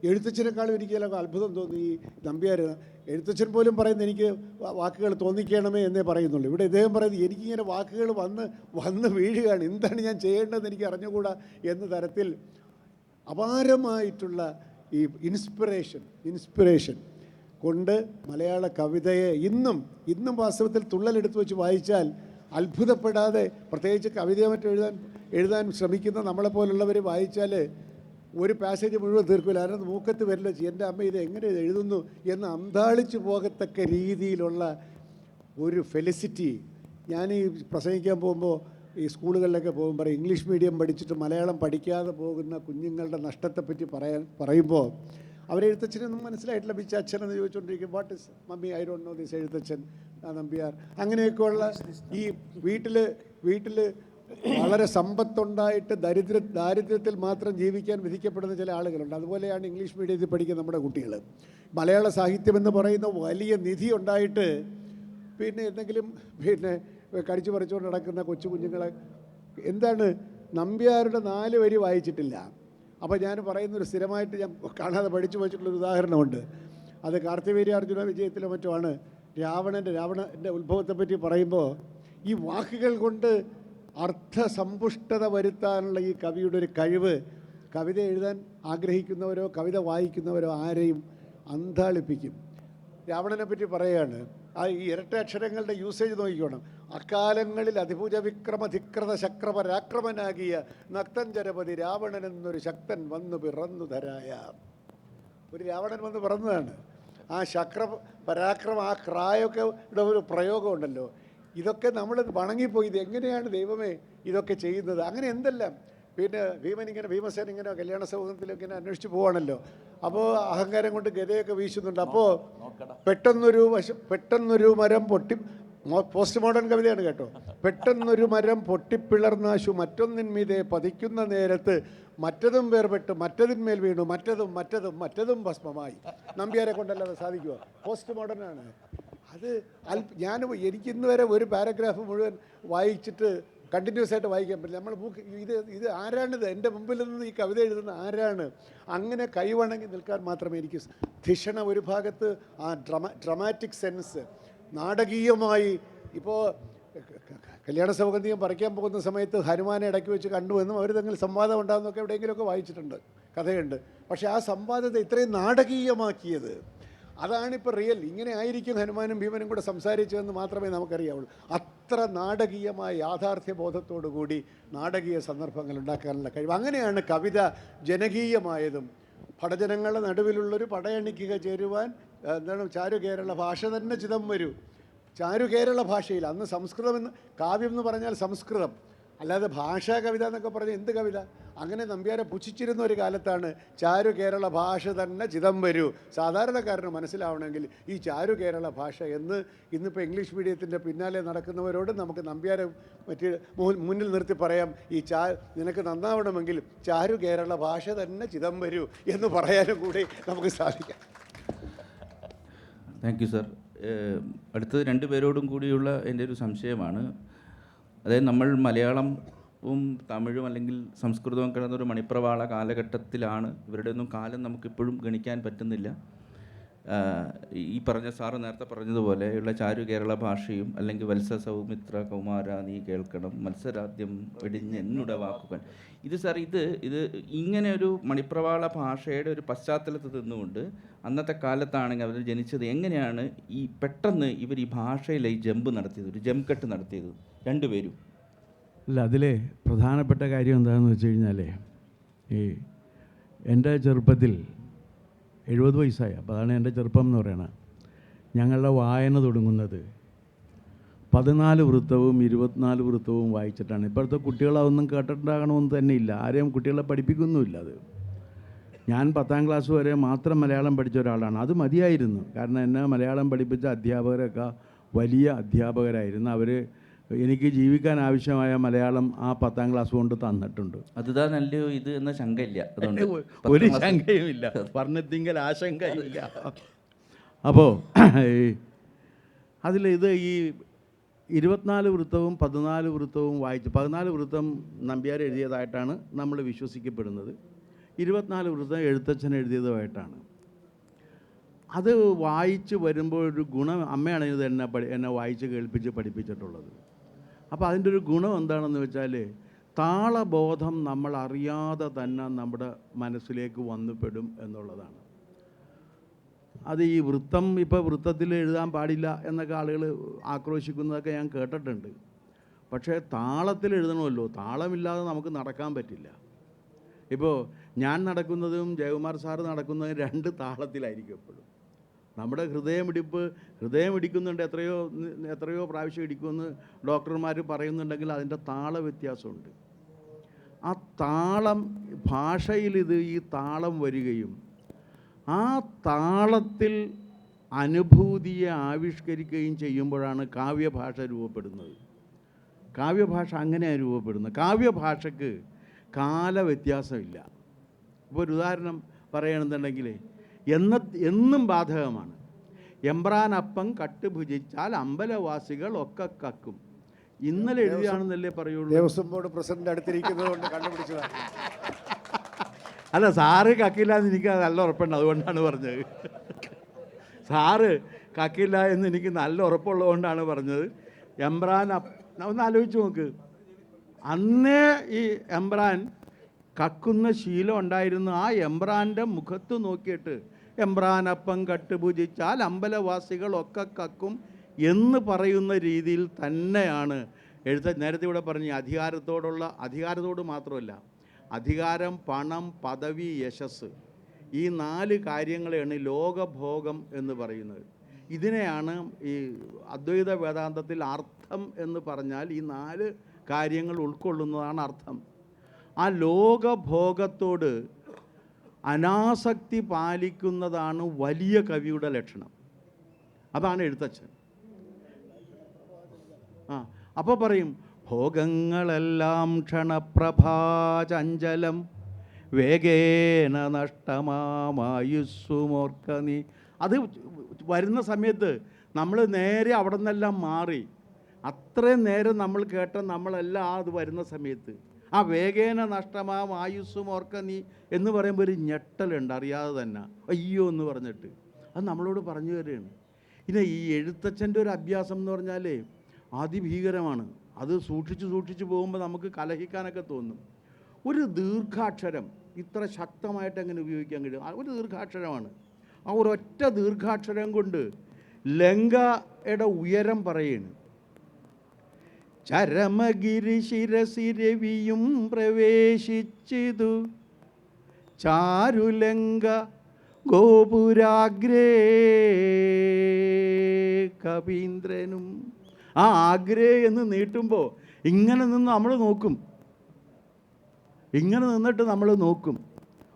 എഴുത്തച്ഛനേക്കാളും എനിക്ക് ചില അത്ഭുതം തോന്നി ഈ നമ്പ്യാർ. എഴുത്തച്ഛൻ പോലും പറയുന്നത് എനിക്ക് വാക്കുകൾ തോന്നിക്കണമേ എന്നേ പറയുന്നുള്ളൂ. ഇവിടെ ഇദ്ദേഹം പറയുന്നത് എനിക്കിങ്ങനെ വാക്കുകൾ വന്ന് വീഴുകയാണ്, എന്താണ് ഞാൻ ചെയ്യേണ്ടതെന്ന് എനിക്ക് അറിഞ്ഞുകൂടാ എന്ന തരത്തിൽ അപാരമായിട്ടുള്ള ഈ ഇൻസ്പിറേഷൻ കൊണ്ട് മലയാള കവിതയെ ഇന്നും വാസ്തവത്തിൽ തുള്ളലെടുത്ത് വെച്ച് വായിച്ചാൽ അത്ഭുതപ്പെടാതെ, പ്രത്യേകിച്ച് കവിതയോ മറ്റോ എഴുതാൻ ശ്രമിക്കുന്ന നമ്മളെപ്പോലുള്ളവർ വായിച്ചാൽ ഒരു പാസേജ് മുഴുവൻ തീർക്കില്ല. അതിനകത്ത് മൂക്കത്ത് വരില്ല, എൻ്റെ അമ്മ ഇത് എങ്ങനെ എഴുതുന്നു എന്ന് അന്താളിച്ചു പോകത്തക്ക രീതിയിലുള്ള ഒരു ഫെലിസിറ്റി. ഞാൻ ഈ പ്രസംഗിക്കാൻ പോകുമ്പോൾ ഈ സ്കൂളുകളിലൊക്കെ പോകുമ്പോൾ ഇംഗ്ലീഷ് മീഡിയം പഠിച്ചിട്ട് മലയാളം പഠിക്കാതെ പോകുന്ന കുഞ്ഞുങ്ങളുടെ നഷ്ടത്തെപ്പറ്റി പറയുമ്പോൾ അവരെഴുത്തച്ഛനൊന്നും മനസ്സിലായിട്ടില്ല. ബിച്ച അച്ഛനെന്ന് ചോദിച്ചുകൊണ്ടിരിക്കും, what is mummy, I don't know this Ezhuthachan, Nambiar. അങ്ങനെയൊക്കെയുള്ള ഈ വീട്ടിൽ വളരെ സമ്പത്തുണ്ടായിട്ട് ദാരിദ്ര്യത്തിൽ മാത്രം ജീവിക്കാൻ വിധിക്കപ്പെടുന്ന ചില ആളുകളുണ്ട്. അതുപോലെയാണ് ഇംഗ്ലീഷ് മീഡിയത്തിൽ പഠിക്കുന്ന നമ്മുടെ കുട്ടികൾ. മലയാള സാഹിത്യം എന്ന് പറയുന്ന വലിയ നിധി ഉണ്ടായിട്ട് എന്തെങ്കിലും കടിച്ചു പറിച്ചുകൊണ്ട് നടക്കുന്ന കൊച്ചു കുഞ്ഞുങ്ങളെ എന്താണ്, നമ്പ്യാരുടെ 4 വരി വായിച്ചിട്ടില്ല. അപ്പോൾ ഞാൻ പറയുന്നൊരു സ്ഥിരമായിട്ട് ഞാൻ കാണാതെ പഠിച്ചു വെച്ചിട്ടുള്ളൊരു ഉദാഹരണമുണ്ട്. അത് കാർത്തിവീര്യാർജുന വിജയത്തിലോ മറ്റോ ആണ്. രാവണൻ്റെ ഉത്ഭവത്തെപ്പറ്റി പറയുമ്പോൾ ഈ വാക്കുകൾ കൊണ്ട് അർത്ഥസമ്പുഷ്ടത വരുത്താനുള്ള ഈ കവിയുടെ ഒരു കഴിവ് കവിത എഴുതാൻ ആഗ്രഹിക്കുന്നവരോ കവിത വായിക്കുന്നവരോ ആരെയും അന്താളിപ്പിക്കും. രാവണനെ പറ്റി പറയുകയാണ്, ആ ഈ ഇരട്ട അക്ഷരങ്ങളുടെ യൂസേജ് നോക്കിക്കോണം. അക്കാലങ്ങളിൽ അതിഭുജ വിക്രമധിക്രത ശക്രപരാക്രമനാകിയ നക്തഞ്ചരപതി രാവണൻ എന്നൊരു ശക്തൻ വന്നു പിറന്നു ധരായ. ഒരു രാവണൻ വന്ന് പിറന്നതാണ്. ആ പരാക്രമം, ആ ക്രായൊക്കെ ഒരു പ്രയോഗമുണ്ടല്ലോ. ഇതൊക്കെ നമ്മൾ വണങ്ങിപ്പോയി. ഇത് എങ്ങനെയാണ് ദൈവമേ ഇതൊക്കെ ചെയ്യുന്നത്? അങ്ങനെ എന്തെല്ലാം. ഭീമസേന ഇങ്ങനെ കല്യാണ സൗഹൃദത്തിലൊക്കെ ഇങ്ങനെ അന്വേഷിച്ച് പോവാണല്ലോ. അപ്പോൾ അഹങ്കാരം കൊണ്ട് ഗതയൊക്കെ വീശുന്നുണ്ട്. അപ്പോൾ പെട്ടെന്നൊരു മരം പോസ്റ്റ് മോഡേൺ കവിതയാണ് കേട്ടോ. പെട്ടെന്നൊരു മരം പൊട്ടിപ്പിളർന്നാശു മറ്റൊന്നിന്മീതെ പതിക്കുന്ന നേരത്ത് മറ്റതും വേർപെട്ട് മറ്റതിന്മേൽ വീണു മറ്റതും ഭസ്മമായി. നമ്പ്യാരെ കൊണ്ടല്ലാതെ സാധിക്കുക. പോസ്റ്റ് മോഡേണാണ് അത്. എനിക്കിന്ന് വരെ ഒരു പാരഗ്രാഫ് മുഴുവൻ വായിച്ചിട്ട് കണ്ടിന്യൂസ് ആയിട്ട് വായിക്കാൻ പറ്റില്ല. നമ്മൾ ഇത് ആരാണിത്, എൻ്റെ മുമ്പിൽ നിന്ന് ഈ കവിത എഴുതുന്ന ആരാണ്? അങ്ങനെ കൈവണങ്ങി നിൽക്കാൻ മാത്രമേ എനിക്ക് ധിഷണ. ഒരു ഭാഗത്ത് ആ ഡ്രമാറ്റിക് സെൻസ് നാടകീയമായി. ഇപ്പോൾ കല്യാണ സൗഗന്ധികം പറിക്കാൻ പോകുന്ന സമയത്ത് ഹനുമാനെ ഇടയ്ക്ക് വെച്ച് കണ്ടുവെന്നും അവർ തമ്മിൽ സംവാദം ഉണ്ടാകുന്നൊക്കെ എവിടെയെങ്കിലുമൊക്കെ വായിച്ചിട്ടുണ്ട്, കഥയുണ്ട്. പക്ഷേ ആ സംവാദത്തെ ഇത്രയും നാടകീയമാക്കിയത് അതാണിപ്പോൾ റിയൽ. ഇങ്ങനെ ആയിരിക്കും ഹനുമാനും ഭീമനും കൂടെ സംസാരിച്ചതെന്ന് മാത്രമേ നമുക്കറിയാവുള്ളൂ. അത്ര നാടകീയമായ യാഥാർത്ഥ്യബോധത്തോടു കൂടി നാടകീയ സന്ദർഭങ്ങൾ ഉണ്ടാക്കാനുള്ള കഴിവ്. അങ്ങനെയാണ് കവിത ജനകീയമായതും. പടജനങ്ങളുടെ നടുവിലുള്ളൊരു പടയണിക്കുക ചേരുവാൻ ചാരുകേരള ഭാഷ തന്നെ ചിതം വരൂ. ചാരുകേരള ഭാഷയിൽ അന്ന് സംസ്കൃതം കാവ്യം എന്ന് പറഞ്ഞാൽ സംസ്കൃതം. അല്ലാതെ ഭാഷാ കവിത എന്നൊക്കെ പറഞ്ഞ എന്ത് കവിത? അങ്ങനെ നമ്പ്യാരെ പുച്ഛിച്ചിരുന്ന ഒരു കാലത്താണ് ചാരു കേരള ഭാഷ തന്നെ ചിതം വരൂ. സാധാരണക്കാരന് മനസ്സിലാവണമെങ്കിൽ ഈ ചാരു കേരള ഭാഷ എന്ന് ഇന്നിപ്പോൾ ഇംഗ്ലീഷ് മീഡിയത്തിൻ്റെ പിന്നാലെ നടക്കുന്നവരോട് നമുക്ക് നമ്പ്യാരെ മറ്റ് മുന്നിൽ നിർത്തി പറയാം, ഈ നിനക്ക് നന്നാവണമെങ്കിൽ ചാരു കേരള ഭാഷ തന്നെ ചിതം വരൂ എന്ന് പറയാനും കൂടി നമുക്ക് സാധിക്കാം. Thank you sir. അടുത്തത് രണ്ട് പേരോടും കൂടിയുള്ള എൻ്റെ ഒരു സംശയമാണ്. അതായത് നമ്മൾ മലയാളവും തമിഴും അല്ലെങ്കിൽ സംസ്കൃതവും കിടന്നൊരു മണിപ്രവാള കാലഘട്ടത്തിലാണ്. ഇവരുടെ ഒന്നും കാലം നമുക്കിപ്പോഴും ഗണിക്കാൻ പറ്റുന്നില്ല. ഈ പറഞ്ഞ സാറ് നേരത്തെ പറഞ്ഞതുപോലെയുള്ള ചാരു കേരള ഭാഷയും അല്ലെങ്കിൽ വത്സ സൗമിത്ര കൗമാര നീ കേൾക്കണം മത്സരാദ്യം വെടിഞ്ഞ് എന്നുടെ വാക്കുകൾ, ഇത് സാർ ഇത് ഇങ്ങനെ ഒരു മണിപ്രവാള ഭാഷയുടെ ഒരു പശ്ചാത്തലത്തിൽ നിന്നുകൊണ്ട് അന്നത്തെ കാലത്താണെങ്കിൽ അവർ ജനിച്ചത് എങ്ങനെയാണ് ഈ പെട്ടെന്ന് ഇവർ ഈ ഭാഷയിലെ ഈ ജമ്പ് നടത്തിയത്, ഒരു ജമ്പ് കട്ട് നടത്തിയത് രണ്ടുപേരും? അല്ല, അതിലെ പ്രധാനപ്പെട്ട കാര്യം എന്താണെന്ന് വെച്ച് കഴിഞ്ഞാൽ, ഈ എൻ്റെ ചെറുപ്പത്തിൽ 70 വയസ്സായി. അപ്പോൾ അതാണ് എൻ്റെ ചെറുപ്പം എന്ന് പറയുന്നത്. ഞങ്ങളുടെ വായന തുടങ്ങുന്നത് 14 വൃത്തവും 24 വൃത്തവും വായിച്ചിട്ടാണ്. ഇപ്പോഴത്തെ കുട്ടികളതൊന്നും കേട്ടിട്ടുണ്ടാകണമെന്ന് തന്നെ ഇല്ല. ആരെയും കുട്ടികളെ പഠിപ്പിക്കുന്നുമില്ല. അത് ഞാൻ 10ാം ക്ലാസ് വരെ മാത്രം മലയാളം പഠിച്ച ഒരാളാണ്. അത് മതിയായിരുന്നു. കാരണം എന്നെ മലയാളം പഠിപ്പിച്ച അധ്യാപകരൊക്കെ വലിയ അധ്യാപകരായിരുന്നു. അവർ എനിക്ക് ജീവിക്കാൻ ആവശ്യമായ മലയാളം ആ 10ാം ക്ലാസ് കൊണ്ട് തന്നിട്ടുണ്ട്. അതുതാ നല്ല ഇത് എന്ന ശങ്കയില്ല, അതുകൊണ്ട് ഒരു ശങ്കയുമില്ല, വർണ്ണത്തിങ്കൽ ആശങ്കയില്ല. അപ്പോൾ ഇത് ഈ 24 വൃത്തവും 14 വൃത്തവും വായിച്ച് 14 വൃത്തം നമ്പ്യാർ എഴുതിയതായിട്ടാണ് നമ്മൾ വിശ്വസിക്കപ്പെടുന്നത്. 24 വൃത്തം എഴുത്തച്ഛൻ എഴുതിയതുമായിട്ടാണ്. അത് വായിച്ച് വരുമ്പോൾ ഒരു ഗുണം, അമ്മയാണ് ഇത് എന്നെ വായിച്ച് കേൾപ്പിച്ച് പഠിപ്പിച്ചിട്ടുള്ളത്. അപ്പോൾ അതിൻ്റെ ഒരു ഗുണം എന്താണെന്ന് വെച്ചാൽ, താളബോധം നമ്മൾ അറിയാതെ തന്നെ നമ്മുടെ മനസ്സിലേക്ക് വന്നുപെടും എന്നുള്ളതാണ്. അത് ഈ വൃത്തം, ഇപ്പോൾ വൃത്തത്തിൽ എഴുതാൻ പാടില്ല എന്നൊക്കെ ആളുകൾ ആക്രോശിക്കുന്നതൊക്കെ ഞാൻ കേട്ടിട്ടുണ്ട്. പക്ഷേ താളത്തിൽ എഴുതണമല്ലോ, താളമില്ലാതെ നമുക്ക് നടക്കാൻ പറ്റില്ല. ഇപ്പോൾ ഞാൻ നടക്കുന്നതും ജയകുമാർ സാറ് നടക്കുന്നതും 2 താളത്തിലായിരിക്കും എപ്പോഴും. നമ്മുടെ ഹൃദയമിടിക്കുന്നുണ്ട്, എത്രയോ പ്രാവശ്യം ഇടിക്കുമെന്ന് ഡോക്ടർമാർ പറയുന്നുണ്ടെങ്കിൽ അതിൻ്റെ താള വ്യത്യാസമുണ്ട്. ആ താളം ഭാഷയിൽ ഈ താളം വരികയും ആ താളത്തിൽ അനുഭൂതിയെ ആവിഷ്കരിക്കുകയും ചെയ്യുമ്പോഴാണ് കാവ്യഭാഷ രൂപപ്പെടുന്നത്. കാവ്യഭാഷ അങ്ങനെയാണ് രൂപപ്പെടുന്നത്. കാവ്യഭാഷയ്ക്ക് കാലവ്യത്യാസമില്ല. ഇപ്പോൾ ഒരു ഉദാഹരണം പറയുകയാണെന്നുണ്ടെങ്കിൽ എന്നും ബാധകമാണ്. എമ്പ്രാനപ്പം കട്ടുഭുജിച്ചാൽ അമ്പലവാസികൾ ഒക്കെ കക്കും. ഇന്നലെ എഴുതിയാണെന്നല്ലേ പറയുള്ളൂ. ദേവസ്വം ബോർഡ് പ്രസിഡന്റ് അടുത്തിരിക്കുന്നത് കൊണ്ട് കണ്ടുപിടിച്ചതാണ്. അല്ല, സാറ് കക്കില്ല എന്ന് എനിക്ക് നല്ല ഉറപ്പുണ്ട്, അതുകൊണ്ടാണ് പറഞ്ഞത്. സാറ് കക്കില്ല എന്ന് എനിക്ക് നല്ല ഉറപ്പുള്ളതുകൊണ്ടാണ് പറഞ്ഞത്. ഒന്ന് ആലോചിച്ച് നോക്ക്, അന്നേ ഈ എമ്പ്രാൻ കക്കുന്ന ശീലം ഉണ്ടായിരുന്നു. ആ എമ്പ്രാൻ്റെ മുഖത്ത് നോക്കിയിട്ട് എമ്പ്രാനപ്പം കട്ടുപൂജിച്ചാൽ അമ്പലവാസികളൊക്കെ കക്കും എന്ന് പറയുന്ന രീതിയിൽ തന്നെയാണ് നേരത്തെ ഇവിടെ പറഞ്ഞ അധികാരത്തോട് മാത്രമല്ല, അധികാരം, പണം, പദവി, യശസ്, ഈ 4 കാര്യങ്ങളെയാണ് ലോകഭോഗം എന്ന് പറയുന്നത്. ഇതിനെയാണ് ഈ അദ്വൈത വേദാന്തത്തിൽ അർത്ഥം എന്ന് പറഞ്ഞാൽ ഈ 4 കാര്യങ്ങൾ ഉൾക്കൊള്ളുന്നതാണ് അർത്ഥം. ആ ലോകഭോഗത്തോട് അനാസക്തി പാലിക്കുന്നതാണ് വലിയ കവിയുടെ ലക്ഷണം. അതാണ് എഴുത്തച്ഛൻ. അപ്പോൾ പറയും, ഭോഗങ്ങളെല്ലാം ക്ഷണപ്രഭാചഞ്ചലം വേഗേന നഷ്ടമായുസ്സുമോർക്ക നീ. അത് വരുന്ന സമയത്ത് നമ്മൾ നേരെ അവിടെ നിന്നെല്ലാം മാറി. അത്രയും നേരം നമ്മൾ കേട്ട നമ്മളെല്ലാം അത് വരുന്ന സമയത്ത് ആ വേഗേന നഷ്ടമാം ആയുസ്സും ഓർക്ക നീ എന്ന് പറയുമ്പോൾ ഒരു ഞെട്ടലുണ്ട്, അറിയാതെ തന്നെ അയ്യോ എന്ന് പറഞ്ഞിട്ട്. അത് നമ്മളോട് പറഞ്ഞു തരികയാണ്. പിന്നെ ഈ എഴുത്തച്ഛൻ്റെ ഒരു അഭ്യാസം എന്ന് പറഞ്ഞാൽ അതിഭീകരമാണ്. അത് സൂക്ഷിച്ച് പോകുമ്പോൾ നമുക്ക് കലഹിക്കാനൊക്കെ തോന്നും. ഒരു ദീർഘാക്ഷരം ഇത്ര ശക്തമായിട്ട് എങ്ങനെ ഉപയോഗിക്കാൻ കഴിയും? ഒരു ദീർഘാക്ഷരമാണ്. ആ ഒരൊറ്റ ദീർഘാക്ഷരം കൊണ്ട് ലങ്കയുടെ ഉയരം പറയുകയാണ്. ചരമഗിരി ശിരസിരവിയും പ്രവേശിച്ചിതു ചാരുലങ്ക ഗോപുരാഗ്രേ കവീന്ദ്രനും. ആ ആഗ്രേ എന്ന് നീട്ടുമ്പോൾ ഇങ്ങനെ നിന്ന് നമ്മൾ നോക്കും, ഇങ്ങനെ നിന്നിട്ട് നമ്മൾ നോക്കും,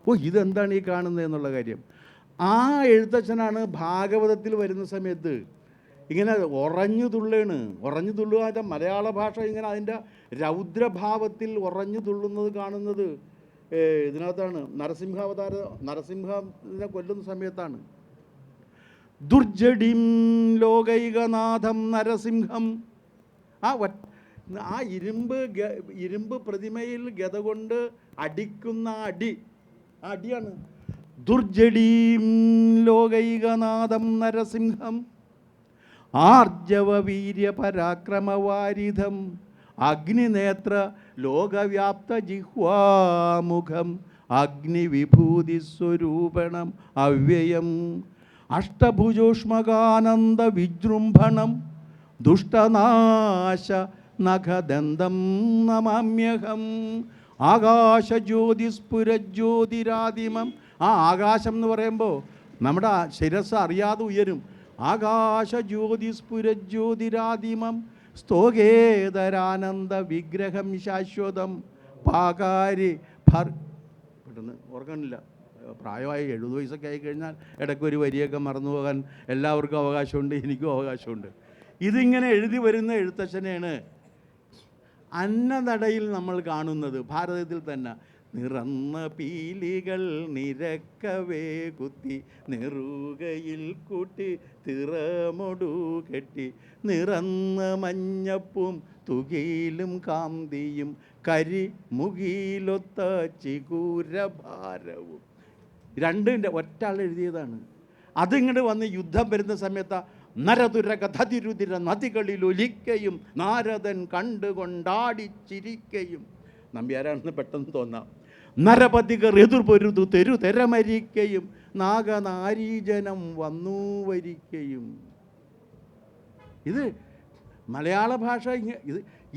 ഓ ഇതെന്താണ് ഈ കാണുന്നത് എന്നുള്ള കാര്യം. ആ എഴുത്തച്ഛനാണ് ഭാഗവതത്തിൽ വരുന്ന സമയത്ത് ഇങ്ങനെ ഉറഞ്ഞു തുള്ളുക. അതിൻ്റെ മലയാള ഭാഷ ഇങ്ങനെ അതിൻ്റെ രൗദ്രഭാവത്തിൽ ഉറഞ്ഞു തുള്ളുന്നത് കാണുന്നത് ഇതിനകത്താണ്. നരസിംഹനെ കൊല്ലുന്ന സമയത്താണ്. ദുർജഡിം ലോകൈകനാഥം നരസിംഹം. ആ ഇരുമ്പ് പ്രതിമയിൽ ഗത കൊണ്ട് അടിക്കുന്ന അടിയാണ്. ദുർജഡീം ലോകൈകനാഥം നരസിംഹം ആർജവ വീര്യ പരാക്രമവാരിധം അഗ്നിനേത്ര ലോകവ്യാപ്ത ജിഹ്വാമുഖം അഗ്നിവിഭൂതി സ്വരൂപണം അവ്യയം അഷ്ടഭുജോഷ്മകാനന്ദ വിജൃംഭണം ദുഷ്ടനാശ നഖദന്തം നമാമ്യഹം ആകാശജ്യോതിസ്ഫുരജ്യോതിരാദിമം. ആ ആകാശം എന്ന് പറയുമ്പോൾ നമ്മുടെ ശിരസ് അറിയാതെ ഉയരും. ആകാശജ്യോതിസ്ഫുരജ്യോതിരാദിമം സ്തോകേതരാനന്ദ വിഗ്രഹം ശാശ്വതം പാകാരി പെട്ടെന്ന് ഓർക്കണില്ല, പ്രായമായി 70 വയസ്സൊക്കെ ആയിക്കഴിഞ്ഞാൽ ഇടയ്ക്ക് ഒരു വരിയൊക്കെ മറന്നു പോകാൻ എല്ലാവർക്കും അവകാശമുണ്ട്, എനിക്കും അവകാശമുണ്ട്. ഇതിങ്ങനെ എഴുതി വരുന്ന എഴുത്തച്ഛനെയാണ് അന്നനടയിൽ നമ്മൾ കാണുന്നത്. ഭാരതത്തിൽ തന്നെ നിറന്ന പീലികൾ നിരക്കവേ കുത്തി നെറുകയിൽ കൂട്ടി തിറമൊടു കെട്ടി നിറന്ന മഞ്ഞപ്പും തുകയിലും കാന്തിയും കരിമുകിലൊത്ത ചികൂരഭാരവും. രണ്ടിൻ്റെ ഒറ്റ ആൾ എഴുതിയതാണ്. അതിങ്ങോട്ട് വന്ന് യുദ്ധം വരുന്ന സമയത്ത് നരതുരക ധതിരുതിര നദികളിൽ ഒലിക്കയും നാരദൻ കണ്ടുകൊണ്ടാടിച്ചിരിക്കയും. നമ്പ്യാരാണെന്ന് പെട്ടെന്ന് തോന്നാം. നരപതികർ എതിർപൊരുതു തെരുതെരമരിക്കയും നാഗനാരീജനം വന്നു വരിക്കയും. ഇത് മലയാള ഭാഷ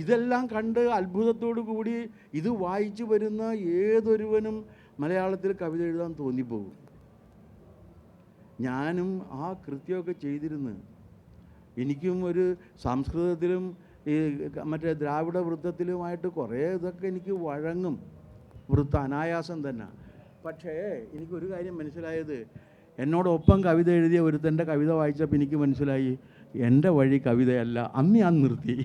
ഇതെല്ലാം കണ്ട് അത്ഭുതത്തോടു കൂടി ഇത് വായിച്ചു വരുന്ന ഏതൊരുവനും മലയാളത്തിൽ കവിത എഴുതാൻ തോന്നിപ്പോകും. ഞാനും ആ കൃത്യമൊക്കെ ചെയ്തിരുന്നു. എനിക്കും ഒരു സംസ്കൃതത്തിലും ഈ മറ്റേ ദ്രാവിഡ വൃത്തത്തിലുമായിട്ട് കുറേ ഇതൊക്കെ എനിക്ക് വഴങ്ങും, അനായാസം തന്നെ. പക്ഷേ എനിക്കൊരു കാര്യം മനസ്സിലായത്, എന്നോടൊപ്പം കവിത എഴുതിയ ഒരുത്തൻ്റെ കവിത വായിച്ചപ്പോൾ എനിക്ക് മനസ്സിലായി എൻ്റെ വഴി കവിതയല്ല. അന്ന് ഞാൻ നിർത്തി.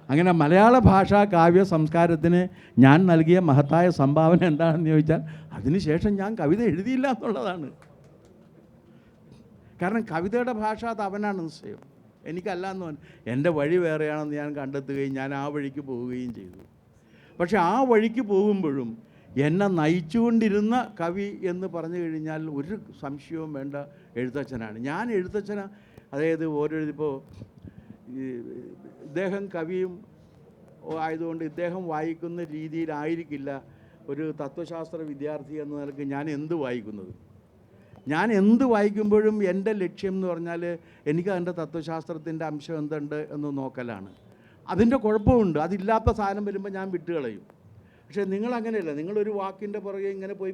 അങ്ങനെ മലയാള ഭാഷാ കാവ്യ സംസ്കാരത്തിന് ഞാൻ നൽകിയ മഹത്തായ സംഭാവന എന്താണെന്ന് ചോദിച്ചാൽ അതിനുശേഷം ഞാൻ കവിത എഴുതിയില്ല എന്നുള്ളതാണ്. കാരണം കവിതയുടെ ഭാഷ അത് അവനാണ് നിശ്ചയം, എനിക്കല്ല എന്ന് എൻ്റെ വഴി വേറെയാണെന്ന് ഞാൻ കണ്ടെത്തുകയും ഞാൻ ആ വഴിക്ക് പോവുകയും ചെയ്തു. പക്ഷെ ആ വഴിക്ക് പോകുമ്പോഴും എന്നെ നയിച്ചുകൊണ്ടിരുന്ന കവി എന്ന് പറഞ്ഞു കഴിഞ്ഞാൽ ഒരു സംശയവും വേണ്ട എഴുത്തച്ഛനാണ്. ഞാൻ എഴുത്തച്ഛന്, അതായത് ഓരോരുത്തിപ്പോൾ ഇദ്ദേഹം കവിയും ആയതുകൊണ്ട് ഇദ്ദേഹം വായിക്കുന്ന രീതിയിലായിരിക്കില്ല ഒരു തത്വശാസ്ത്ര വിദ്യാർത്ഥി എന്ന നിലയ്ക്ക് ഞാൻ എന്ത് വായിക്കുന്നത്. ഞാൻ എന്ത് വായിക്കുമ്പോഴും എൻ്റെ ലക്ഷ്യം എന്ന് പറഞ്ഞാൽ എനിക്ക് അതിൻ്റെ തത്വശാസ്ത്രത്തിൻ്റെ അംശം എന്തുണ്ട് എന്ന് നോക്കലാണ്. അതിൻ്റെ കുഴപ്പമുണ്ട്, അതില്ലാത്ത സാധനം വരുമ്പോൾ ഞാൻ വിട്ടുകളയും. പക്ഷേ നിങ്ങളങ്ങനെയല്ല, നിങ്ങളൊരു വാക്കിൻ്റെ പുറകെ ഇങ്ങനെ പോയി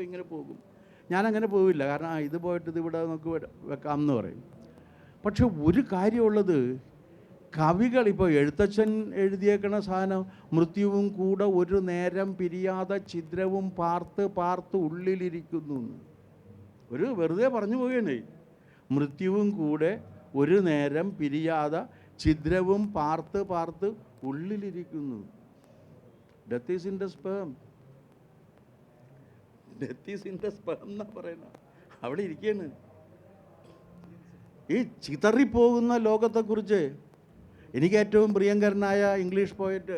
ഇങ്ങനെ പോകും. ഞാനങ്ങനെ പോവില്ല. കാരണം ഇത് പോയിട്ട് ഇതിവിടെ നമുക്ക് വെക്കാം എന്ന് പറയും. പക്ഷെ ഒരു കാര്യമുള്ളത്, കവികൾ ഇപ്പോൾ എഴുത്തച്ഛൻ എഴുതിയേക്കണ സാധനം മൃത്യുവും കൂടെ ഒരു നേരം പിരിയാതെ ഛിദ്രവും പാർത്ത് ഉള്ളിലിരിക്കുന്നു. ഒരു വെറുതെ പറഞ്ഞു പോവുകയാണ്. മൃത്യുവും കൂടെ ഒരു നേരം പിരിയാതെ ഛിദ്രവും പാർത്ത് ഉള്ളിലിരിക്കുന്നു. Death is in the sperm. Death is in the sperm എന്നാ പറയുന്നത്. അവിടെ ഇരിക്കുകയാണ്. ഈ ചിതറിപ്പോകുന്ന ലോകത്തെക്കുറിച്ച് എനിക്ക് ഏറ്റവും പ്രിയങ്കരനായ ഇംഗ്ലീഷ് പോയറ്റ്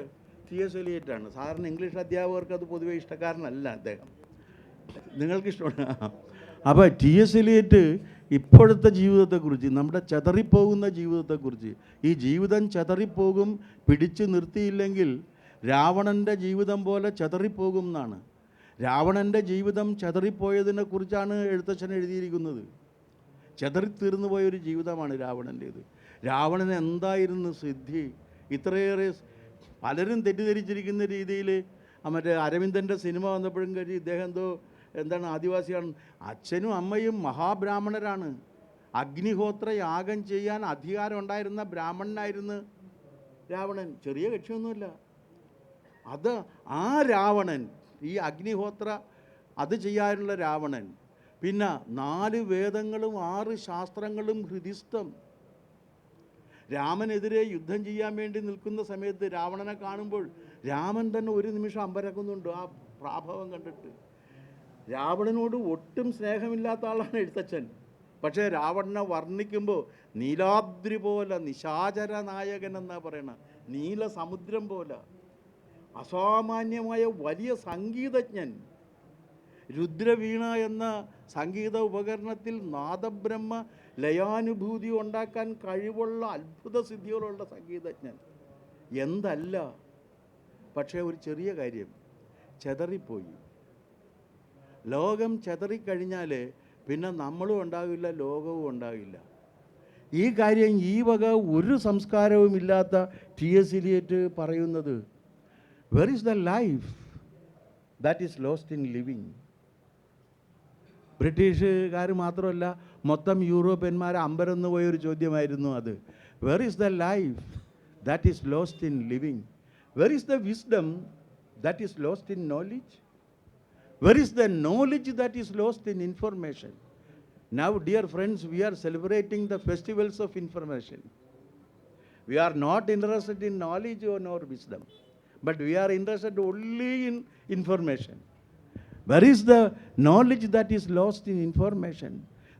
T.S. എലിയറ്റാണ്. സാധാരണ ഇംഗ്ലീഷ് അധ്യാപകർക്ക് അത് പൊതുവെ ഇഷ്ടക്കാരനല്ല അദ്ദേഹം. നിങ്ങൾക്ക് ഇഷ്ടമാണ്. അപ്പോൾ T.S. എലിയറ്റ് ഇപ്പോഴത്തെ ജീവിതത്തെക്കുറിച്ച്, നമ്മുടെ ചെതറിപ്പോകുന്ന ജീവിതത്തെക്കുറിച്ച്, ഈ ജീവിതം ചെതറിപ്പോകും, പിടിച്ചു നിർത്തിയില്ലെങ്കിൽ രാവണൻ്റെ ജീവിതം പോലെ ചെതറിപ്പോകും എന്നാണ്. രാവണൻ്റെ ജീവിതം ചെതറിപ്പോയതിനെക്കുറിച്ചാണ് എഴുത്തച്ഛൻ എഴുതിയിരിക്കുന്നത്. ചെതറിത്തീർന്നു പോയൊരു ജീവിതമാണ് രാവണൻ്റേത്. രാവണന് എന്തായിരുന്നു സിദ്ധി? ഇത്രയേറെ പലരും തെറ്റിദ്ധരിച്ചിരിക്കുന്ന രീതിയിൽ മറ്റേ അരവിന്ദൻ്റെ സിനിമ വന്നപ്പോഴും കഴിയും ഇദ്ദേഹം എന്താണ് ആദിവാസിയാണ്. അച്ഛനും അമ്മയും മഹാബ്രാഹ്മണരാണ്. അഗ്നിഹോത്ര യാഗം ചെയ്യാൻ അധികാരം ഉണ്ടായിരുന്ന ബ്രാഹ്മണനായിരുന്നു രാവണൻ ചെറിയ കക്ഷിയൊന്നുമല്ല. അത് ആ രാവണൻ, ഈ അഗ്നിഹോത്ര അത് ചെയ്യാനുള്ള രാവണൻ, പിന്നെ 4 വേദങ്ങളും 6 ശാസ്ത്രങ്ങളും ഹൃദിസ്ഥം. രാമനെതിരെ യുദ്ധം ചെയ്യാൻ വേണ്ടി നിൽക്കുന്ന സമയത്ത് രാവണനെ കാണുമ്പോൾ രാമൻ തന്നെ ഒരു നിമിഷം അമ്പരക്കുന്നുണ്ട് ആ പ്രാഭവം കണ്ടിട്ട്. രാവണനോട് ഒട്ടും സ്നേഹമില്ലാത്ത ആളാണ് എഴുത്തച്ഛൻ. പക്ഷേ രാവണനെ വർണ്ണിക്കുമ്പോൾ നീലാദ്രി പോലെ നിശാചര നായകൻ എന്നാ പറയണ, നീല സമുദ്രം പോലെ അസാമാന്യമായ വലിയ സംഗീതജ്ഞൻ. രുദ്രവീണ എന്ന സംഗീത ഉപകരണത്തിൽ നാദബ്രഹ്മ ലയാനുഭൂതി ഉണ്ടാക്കാൻ കഴിവുള്ള അത്ഭുത സിദ്ധികളുള്ള സംഗീതജ്ഞൻ. എന്തല്ല, പക്ഷേ ഒരു ചെറിയ കാര്യം, ചെതറിപ്പോയി. ലോകം ചെതറിക്കഴിഞ്ഞാൽ പിന്നെ നമ്മളും ഉണ്ടാകില്ല, ലോകവും ഉണ്ടാകില്ല. ഈ കാര്യം ഈ വക ഒരു സംസ്കാരവും ഇല്ലാത്ത T.S. എലിയറ്റ് പറയുന്നത്, were is the life that is lost in living. ബ്രിട്ടീഷുകാർ മാത്രമല്ല, മൊത്തം യൂറോപ്യന്മാർ അമ്പരന്ന് പോയൊരു ചോദ്യമായിരുന്നു അത്. Were is the life that is lost in living? Were is the wisdom that is lost in knowledge? Where is the knowledge that is lost in information? Now, dear friends, we are celebrating the festivals of information. We are not interested in knowledge or wisdom, but we are interested only in information. Where is the knowledge that is lost in information?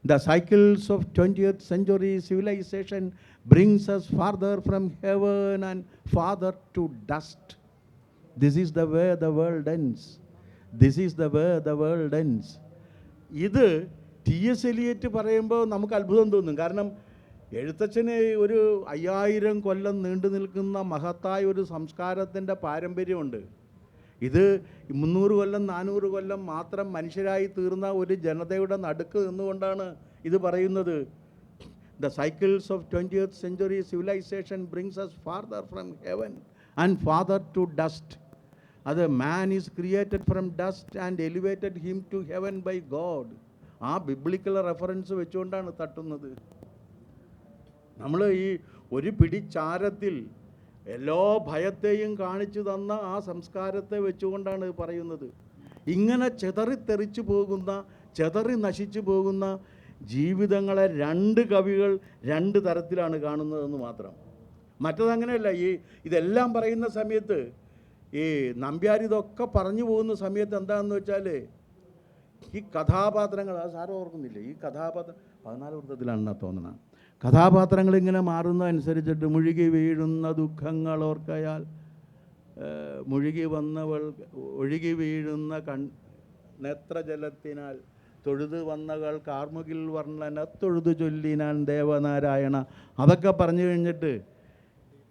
The cycles of 20th century civilization brings us farther from heaven and farther to dust. This is the way the world ends. This is the way the world ends. ഇത് T.S. Eliot പറയുമ്പോൾ നമുക്ക് അത്ഭുതം തോന്നും. കാരണം എഴുത്തച്ഛന് ഒരു 5000 കൊല്ലം നീണ്ടു നിൽക്കുന്ന മഹത്തായ ഒരു സംസ്കാരത്തിൻ്റെ പാരമ്പര്യമുണ്ട്. ഇത് 300 കൊല്ലം 400 കൊല്ലം മാത്രം മനുഷ്യരായി തീർന്ന ഒരു ജനതയുടെ നടുക്ക് നിന്നുകൊണ്ടാണ് ഇത് പറയുന്നത്. The cycles of 20th century civilization brings us farther from heaven and farther to dust. അത് man is created from dust and elevated him to heaven by God. ആ ബിബ്ലിക്കൽ റെഫറൻസ് വെച്ചുകൊണ്ടാണ് തട്ടുന്നത്. നമ്മൾ ഈ ഒരു പിടി ചാരത്തിൽ എല്ലാ ഭയത്തെയും കാണിച്ചു തന്ന ആ സംസ്കാരത്തെ വെച്ചുകൊണ്ടാണ് പറയുന്നത്. ഇങ്ങനെ ചെതറിത്തെറിച്ചു പോകുന്ന, ചെതറി നശിച്ചു പോകുന്ന ജീവിതങ്ങളെ 2 കവികൾ 2 തരത്തിലാണ് കാണുന്നതെന്ന് മാത്രം. മറ്റതങ്ങനെയല്ല. ഇതെല്ലാം പറയുന്ന സമയത്ത് ഈ നമ്പ്യാർ ഇതൊക്കെ പറഞ്ഞു പോകുന്ന സമയത്ത് എന്താണെന്ന് വെച്ചാൽ, ഈ കഥാപാത്രങ്ങൾ, അത് സാറ് ഓർക്കുന്നില്ലേ, ഈ കഥാപാത്രം 14 വൃത്തത്തിലാണെന്നാ തോന്നണം. കഥാപാത്രങ്ങളിങ്ങനെ മാറുന്നതനുസരിച്ചിട്ട് മുഴുകി വീഴുന്ന ദുഃഖങ്ങൾ ഓർക്കയാൽ മുഴുകി വന്നവൾ ഒഴുകി വീഴുന്ന നേത്രജലത്തിനാൽ തൊഴുതു വന്നകൾ കാർമുകിൽ വർണ്ണന തൊഴുതു ചൊല്ലിനാൻ ദേവനാരായണ. അതൊക്കെ പറഞ്ഞു കഴിഞ്ഞിട്ട്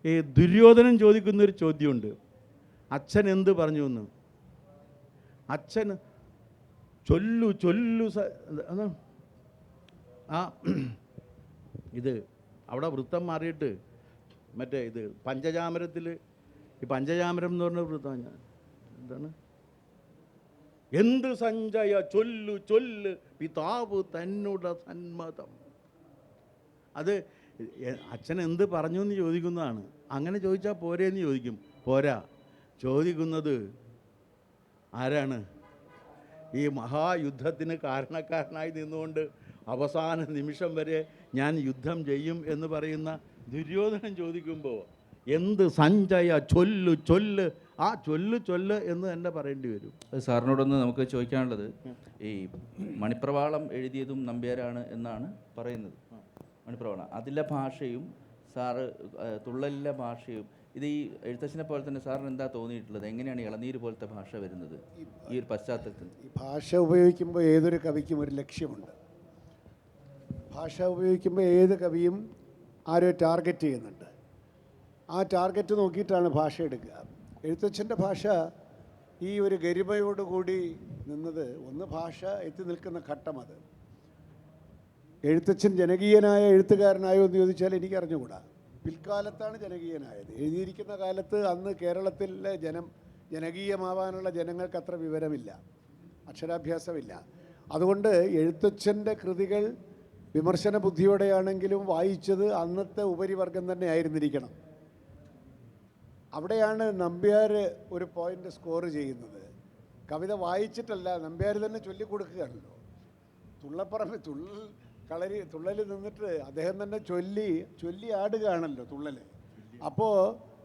ഈ ദുര്യോധനൻ ചോദിക്കുന്നൊരു ചോദ്യമുണ്ട്, അച്ഛൻ എന്ത് പറഞ്ഞു എന്ന്. അച്ഛൻ ചൊല്ലു ചൊല്ലു ആ ഇത് അവിടെ വൃത്തം മാറിയിട്ട് മറ്റേ ഇത് പഞ്ചജാമരത്തിൽ, ഈ പഞ്ചജാമരം എന്ന് പറഞ്ഞ വൃത്തം എന്താണ്, എന്ത് സഞ്ജയ ചൊല്ലു ചൊല്ല് പിതാവ് തന്നുട സന്മതം. അത് അച്ഛൻ എന്ത് പറഞ്ഞു എന്ന് ചോദിക്കുന്നതാണ്. അങ്ങനെ ചോദിച്ചാൽ പോരേന്ന് ചോദിക്കും. പോരാ, ചോദിക്കുന്നത് ആരാണ്? ഈ മഹായുദ്ധത്തിന് കാരണക്കാരനായി നിന്നുകൊണ്ട് അവസാന നിമിഷം വരെ ഞാൻ യുദ്ധം ചെയ്യും എന്ന് പറയുന്ന ദുര്യോധനൻ ചോദിക്കുമ്പോൾ എന്ത് സഞ്ജയ ചൊല്ലു ചൊല്ല്, ആ ചൊല്ല് ചൊല്ല് എന്ന് തന്നെ പറയേണ്ടി വരും. അത് സാറിനോടൊന്ന് നമുക്ക് ചോദിക്കാനുള്ളത്, ഈ മണിപ്രവാളം എഴുതിയതും നമ്പ്യാരാണ് എന്നാണ് പറയുന്നത്. മണിപ്രവാളം അതിലെ ഭാഷയും സാറ് തുള്ളലിലെ ഭാഷയും, ഇത് ഈ എഴുത്തച്ഛനെ പോലെ തന്നെ സാറിന് എന്താ തോന്നിയിട്ടുള്ളത്? എങ്ങനെയാണ് ഇളനീര് പോലത്തെ ഭാഷ വരുന്നത് ഈ ഒരു പശ്ചാത്തലത്തിൽ? ഈ ഭാഷ ഉപയോഗിക്കുമ്പോൾ ഏതൊരു കവിക്കും ഒരു ലക്ഷ്യമുണ്ട്. ഭാഷ ഉപയോഗിക്കുമ്പോൾ ഏത് കവിയും ആരോ ടാർഗറ്റ് ചെയ്യുന്നുണ്ട്. ആ ടാർഗറ്റ് നോക്കിയിട്ടാണ് ഭാഷ എടുക്കുക. എഴുത്തച്ഛൻ്റെ ഭാഷ ഈ ഒരു ഗരിമയോടുകൂടി നിന്നത്, ഒന്ന് ഭാഷ എത്തി നിൽക്കുന്ന ഘട്ടം. അത് എഴുത്തച്ഛൻ ജനകീയനായ എഴുത്തുകാരനായോ എന്ന് ചോദിച്ചാൽ എനിക്കറിഞ്ഞുകൂടാ. പിൽക്കാലത്താണ് ജനകീയനായത്. എഴുതിയിരിക്കുന്ന കാലത്ത് അന്ന് കേരളത്തിലെ ജനകീയമാവാനുള്ള ജനങ്ങൾക്ക് അത്ര വിവരമില്ല, അക്ഷരാഭ്യാസമില്ല. അതുകൊണ്ട് എഴുത്തച്ഛൻ്റെ കൃതികൾ വിമർശന ബുദ്ധിയോടെയാണെങ്കിലും വായിച്ചത് അന്നത്തെ ഉപരിവർഗം തന്നെ ആയിരുന്നിരിക്കണം. അവിടെയാണ് നമ്പ്യാർ ഒരു പോയിന്റ് സ്കോർ ചെയ്യുന്നത്. കവിത വായിച്ചിട്ടല്ല, നമ്പ്യാർ തന്നെ ചൊല്ലിക്കൊടുക്കുകയാണല്ലോ. തുള്ളപ്പറമ്പ് തുള്ളൽ നിന്നിട്ട് അദ്ദേഹം തന്നെ ചൊല്ലി ആടുകയാണല്ലോ തുള്ളൽ. അപ്പോൾ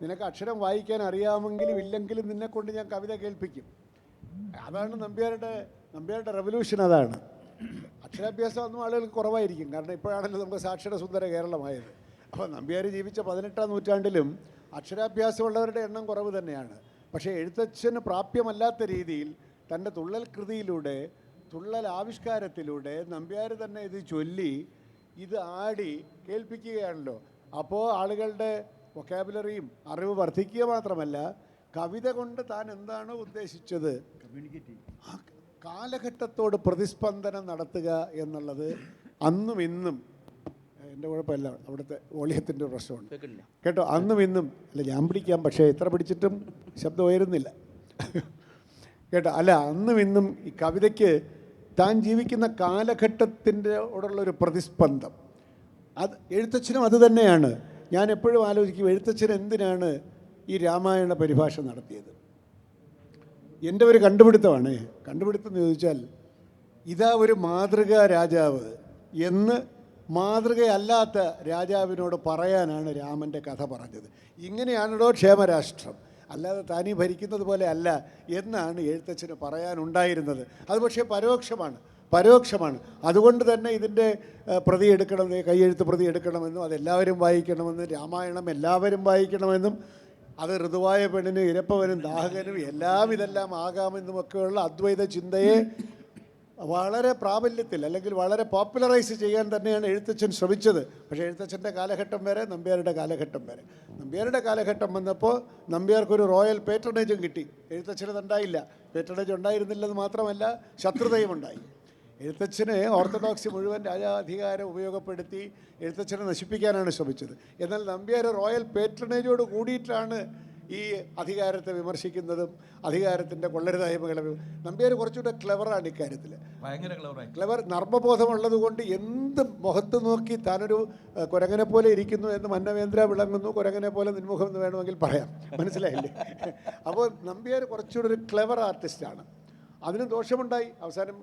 നിനക്ക് അക്ഷരം വായിക്കാൻ അറിയാമെങ്കിലും ഇല്ലെങ്കിലും നിന്നെ കൊണ്ട് ഞാൻ കവിത കേൾപ്പിക്കും. അതാണ് നമ്പ്യാരുടെ റെവല്യൂഷൻ. അതാണ്. അക്ഷരാഭ്യാസം ഒന്നും ആളുകൾക്ക് കുറവായിരിക്കും, കാരണം ഇപ്പോഴാണല്ലോ നമുക്ക് സാക്ഷര സുന്ദര കേരളമായത്. അപ്പോൾ നമ്പ്യാർ ജീവിച്ച 18-ാം നൂറ്റാണ്ടിലും അക്ഷരാഭ്യാസമുള്ളവരുടെ എണ്ണം കുറവ് തന്നെയാണ്. പക്ഷേ എഴുത്തച്ഛന് പ്രാപ്യമല്ലാത്ത രീതിയിൽ തൻ്റെ തുള്ളൽ കൃതിയിലൂടെ, തുള്ളൽ ആവിഷ്കാരത്തിലൂടെ നമ്പ്യാർ തന്നെ ഇത് ചൊല്ലി, ഇത് ആടി കേൾപ്പിക്കുകയാണല്ലോ. അപ്പോൾ ആളുകളുടെ വൊക്കാബുലറിയും അറിവ് വർദ്ധിക്കുക മാത്രമല്ല, കവിത കൊണ്ട് താൻ എന്താണോ ഉദ്ദേശിച്ചത് ആ കാലഘട്ടത്തോട് പ്രതിസ്പന്ദനം നടത്തുക എന്നുള്ളത് അന്നും ഇന്നും, എൻ്റെ കുഴപ്പമില്ല, അവിടുത്തെ വോളിയത്തിൻ്റെ പ്രശ്നമുണ്ട് കേട്ടോ, അന്നും ഇന്നും. അല്ല, ഞാൻ പിടിക്കാം, പക്ഷേ എത്ര പിടിച്ചിട്ടും ശബ്ദം ഉയരുന്നില്ല കേട്ടോ. അല്ല, അന്നും ഇന്നും ഈ കവിതയ്ക്ക് താൻ ജീവിക്കുന്ന കാലഘട്ടത്തിൻ്റെയോടുള്ളൊരു പ്രതിസ്പന്ദം, അത് എഴുത്തച്ഛനും അത് തന്നെയാണ്. ഞാൻ എപ്പോഴും ആലോചിക്കും, എഴുത്തച്ഛൻ എന്തിനാണ് ഈ രാമായണ പരിഭാഷ നടത്തിയത്? എൻ്റെ ഒരു കണ്ടുപിടുത്തമാണ്. കണ്ടുപിടുത്തം എന്ന് ചോദിച്ചാൽ, ഇതാ ഒരു മാതൃകാ രാജാവ് എന്ന് മാതൃകയല്ലാത്ത രാജാവിനോട് പറയാനാണ് രാമൻ്റെ കഥ പറഞ്ഞത്. ഇങ്ങനെയാണല്ലോ ക്ഷേമരാഷ്ട്രം, അല്ലാതെ താനീ ഭരിക്കുന്നത് പോലെ അല്ല എന്നാണ് എഴുത്തച്ഛന് പറയാനുണ്ടായിരുന്നത്. അത് പക്ഷേ പരോക്ഷമാണ്. അതുകൊണ്ട് തന്നെ ഇതിൻ്റെ പ്രതി എടുക്കണം, കൈയെഴുത്ത് പ്രതി എടുക്കണമെന്നും അതെല്ലാവരും വായിക്കണമെന്നും രാമായണം എല്ലാവരും വായിക്കണമെന്നും അത് ഋതുവായ പെണ്ണിനും ഇരപ്പവനും ദാഹകനും ഇതെല്ലാം ആകാമെന്നുമൊക്കെയുള്ള അദ്വൈത ചിന്തയെ വളരെ പ്രാബല്യത്തിൽ അല്ലെങ്കിൽ വളരെ പോപ്പുലറൈസ് ചെയ്യാൻ തന്നെയാണ് എഴുത്തച്ഛൻ ശ്രമിച്ചത്. പക്ഷേ എഴുത്തച്ഛൻ്റെ കാലഘട്ടം വരെ, നമ്പ്യാരുടെ കാലഘട്ടം വരെ. നമ്പ്യാരുടെ കാലഘട്ടം വന്നപ്പോൾ നമ്പ്യാർക്കൊരു റോയൽ പേട്രണേജും കിട്ടി, എഴുത്തച്ഛനത് ഉണ്ടായില്ല. പേട്രണേജ് ഉണ്ടായിരുന്നില്ലെന്ന് മാത്രമല്ല, ശത്രുതയും ഉണ്ടായി. എഴുത്തച്ഛന് ഓർത്തഡോക്സി മുഴുവൻ രാജാധികാരം ഉപയോഗപ്പെടുത്തി എഴുത്തച്ഛനെ നശിപ്പിക്കാനാണ് ശ്രമിച്ചത്. എന്നാൽ നമ്പ്യാർ റോയൽ പേട്രണേജോട് കൂടിയിട്ടാണ് ഈ അധികാരത്തെ വിമർശിക്കുന്നതും അധികാരത്തിൻ്റെ കൊള്ളരുതായ്മകളെ. നമ്പ്യാർ കുറച്ചുകൂടെ ക്ലെവറാണ് ഇക്കാര്യത്തിൽ, ക്ലെവർ, നർമ്മബോധമുള്ളത് കൊണ്ട് എന്ത് മുഖത്ത് നോക്കി താനൊരു കുരങ്ങനെ പോലെ ഇരിക്കുന്നു എന്ന് മന്നവേന്ദ്ര വിളങ്ങുന്നു, കുരങ്ങനെ പോലെ നിൻമുഖം എന്ന് വേണമെങ്കിൽ പറയാം, മനസ്സിലായില്ലേ? അപ്പോൾ നമ്പ്യാർ കുറച്ചുകൂടെ ഒരു ക്ലെവർ ആർട്ടിസ്റ്റാണ്. അതിന് ദോഷമുണ്ടായി. അവസാനം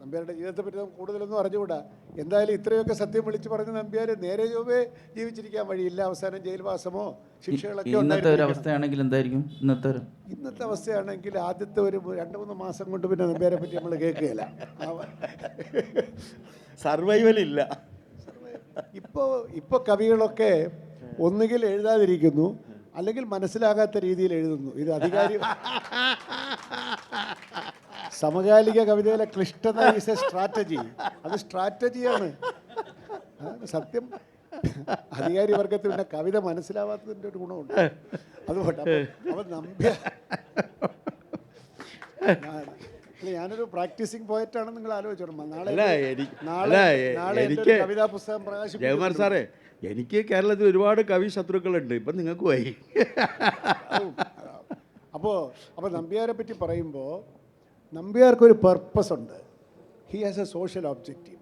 നമ്പ്യാരുടെ ജീവിതത്തെ പറ്റി നമുക്ക് കൂടുതലൊന്നും അറിഞ്ഞുകൂടാ. എന്തായാലും ഇത്രയൊക്കെ സത്യം വിളിച്ച് പറഞ്ഞ നമ്പ്യാർ നേരെ ചൊവ്വേ ജീവിച്ചിരിക്കാൻ വഴിയില്ല. അവസാനം ജയിൽവാസമോ ശിക്ഷകളൊക്കെ ഇന്നത്തെ ഒരു അവസ്ഥയാണെങ്കിൽ എന്തായിരിക്കും? ഇന്നത്തെ അവസ്ഥയാണെങ്കിൽ ആദ്യത്തെ ഒരു 2-3 മാസം കൊണ്ട് പിന്നെ നമ്പ്യാരെ പറ്റി നമ്മൾ കേൾക്കുകയില്ല. സർവൈവലില്ല. ഇപ്പോൾ കവികളൊക്കെ ഒന്നുകിൽ എഴുതാതിരിക്കുന്നു, അല്ലെങ്കിൽ മനസ്സിലാകാത്ത രീതിയിൽ എഴുതുന്നു. ഇത് സമകാലിക കവിതയിലെ ക്ലിഷ്ടത ഈസ് എ സ്ട്രാറ്റജി. അത് സ്ട്രാറ്റജിയാണ്, സത്യം. അധികാരി വർഗത്തിൽ പിന്നെ കവിത മനസ്സിലാവാത്തതിൻ്റെ ഒരു ഗുണമുണ്ട്. അതുകൊണ്ട് അപ്പം ഞാനൊരു പ്രാക്ടീസിങ് പോയറ്റാണെന്ന് നിങ്ങൾ ആലോചിച്ചോളൂ. നാളെ കവിതാ പുസ്തകം ജയകുമാർ സാറേ, എനിക്ക് കേരളത്തിൽ ഒരുപാട് കവി ശത്രുക്കളുണ്ട്, ഇപ്പം നിങ്ങൾക്ക് പോയി. അപ്പോൾ നമ്പ്യാരെ പറ്റി പറയുമ്പോൾ നമ്പ്യാർക്കൊരു പർപ്പസ് ഉണ്ട്. He has A social objective.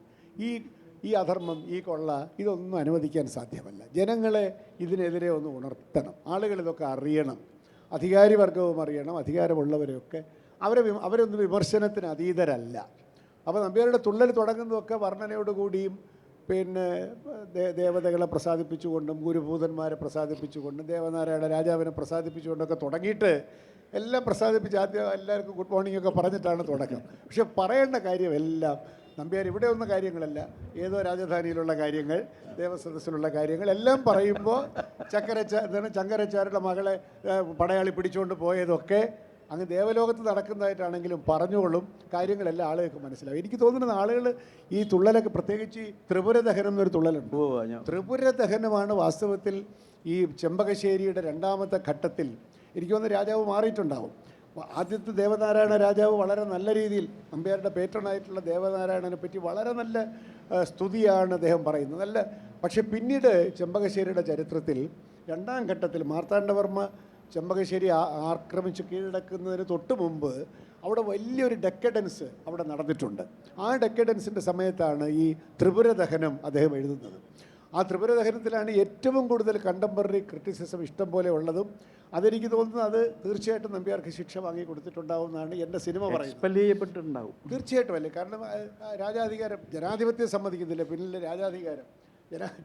ഈ അധർമ്മം, ഈ കൊള്ള, ഇതൊന്നും അനുവദിക്കാൻ സാധ്യമല്ല. ജനങ്ങളെ ഇതിനെതിരെ ഒന്ന് ഉണർത്തണം, ആളുകൾ ഇതൊക്കെ അറിയണം, അധികാരി വർഗവും അറിയണം, അധികാരമുള്ളവരെയൊക്കെ. അവരൊന്നും വിമർശനത്തിന് അതീതരല്ല. അപ്പോൾ നമ്പ്യാരുടെ തുള്ളൽ തുടങ്ങുന്നതൊക്കെ വർണ്ണനയോടുകൂടിയും പിന്നെ ദേവതകളെ പ്രസാദിപ്പിച്ചുകൊണ്ടും ഗുരുഭൂതന്മാരെ പ്രസാദിപ്പിച്ചുകൊണ്ടും ദേവനാരായണ രാജാവിനെ പ്രസാദിപ്പിച്ചുകൊണ്ടൊക്കെ തുടങ്ങിയിട്ട് എല്ലാം പ്രസാദിപ്പിച്ച് ആദ്യം എല്ലാവർക്കും ഗുഡ് മോർണിംഗ് ഒക്കെ പറഞ്ഞിട്ടാണ് തുടക്കം. പക്ഷെ പറയേണ്ട കാര്യം എല്ലാം നമ്പ്യാർ ഇവിടെ ഒന്നും കാര്യങ്ങളല്ല, ഏതോ രാജധാനിയിലുള്ള കാര്യങ്ങൾ, ദേവസദസ്സിലുള്ള കാര്യങ്ങൾ എല്ലാം പറയുമ്പോൾ ചങ്കരച്ചാരുടെ മകളെ പടയാളി പിടിച്ചുകൊണ്ട് പോയതൊക്കെ അങ്ങ് ദേവലോകത്ത് നടക്കുന്നതായിട്ടാണെങ്കിലും പറഞ്ഞോളും, കാര്യങ്ങളെല്ലാം ആളുകൾക്ക് മനസ്സിലാവും. എനിക്ക് തോന്നുന്നത് ആളുകൾ ഈ തുള്ളലൊക്കെ, പ്രത്യേകിച്ച് ഈ ത്രിപുരദഹനം എന്നൊരു തുള്ളലുണ്ട്. ത്രിപുരദഹനമാണ് വാസ്തവത്തിൽ ഈ ചെമ്പകശ്ശേരിയുടെ 2ാമത്തെ ഘട്ടത്തിൽ. എനിക്ക് തോന്നുന്നു രാജാവ് മാറിയിട്ടുണ്ടാവും. ആദ്യത്തെ ദേവനാരായണ രാജാവ് വളരെ നല്ല രീതിയിൽ നമ്പ്യാരുടെ പേട്രണായിട്ടുള്ള ദേവനാരായണനെ പറ്റി വളരെ നല്ല സ്തുതിയാണ് അദ്ദേഹം പറയുന്നത്. പക്ഷേ പിന്നീട് ചെമ്പകശ്ശേരിയുടെ ചരിത്രത്തിൽ 2ാം ഘട്ടത്തിൽ മാർത്താണ്ഡവർമ്മ ചെമ്പകശ്ശേരി ആക്രമിച്ച് കീഴടക്കുന്നതിന് തൊട്ട് മുമ്പ് അവിടെ വലിയൊരു ഡെക്കഡൻസ് അവിടെ നടന്നിട്ടുണ്ട്. ആ ഡെക്കഡൻസിൻ്റെ സമയത്താണ് ഈ ത്രിപുരദഹനം അദ്ദേഹം എഴുതുന്നത്. ആ ത്രിപുര ദഹനത്തിലാണ് ഏറ്റവും കൂടുതൽ കണ്ടംപററി ക്രിറ്റിസിസം ഇഷ്ടം പോലെ ഉള്ളതും. അതെനിക്ക് തോന്നുന്നത് അത് തീർച്ചയായിട്ടും നമ്പ്യാർക്ക് ശിക്ഷ വാങ്ങി കൊടുത്തിട്ടുണ്ടാവുമെന്നാണ് എൻ്റെ സിനിമ പറയുന്നത്. എക്സ്പെൽ ചെയ്യപ്പെട്ടിട്ടുണ്ടാവും. തീർച്ചയായിട്ടും അല്ലേ, കാരണം രാജാധികാരം, ജനാധിപത്യം സമ്മതിക്കുന്നില്ല, പിന്നിലെ രാജാധികാരം,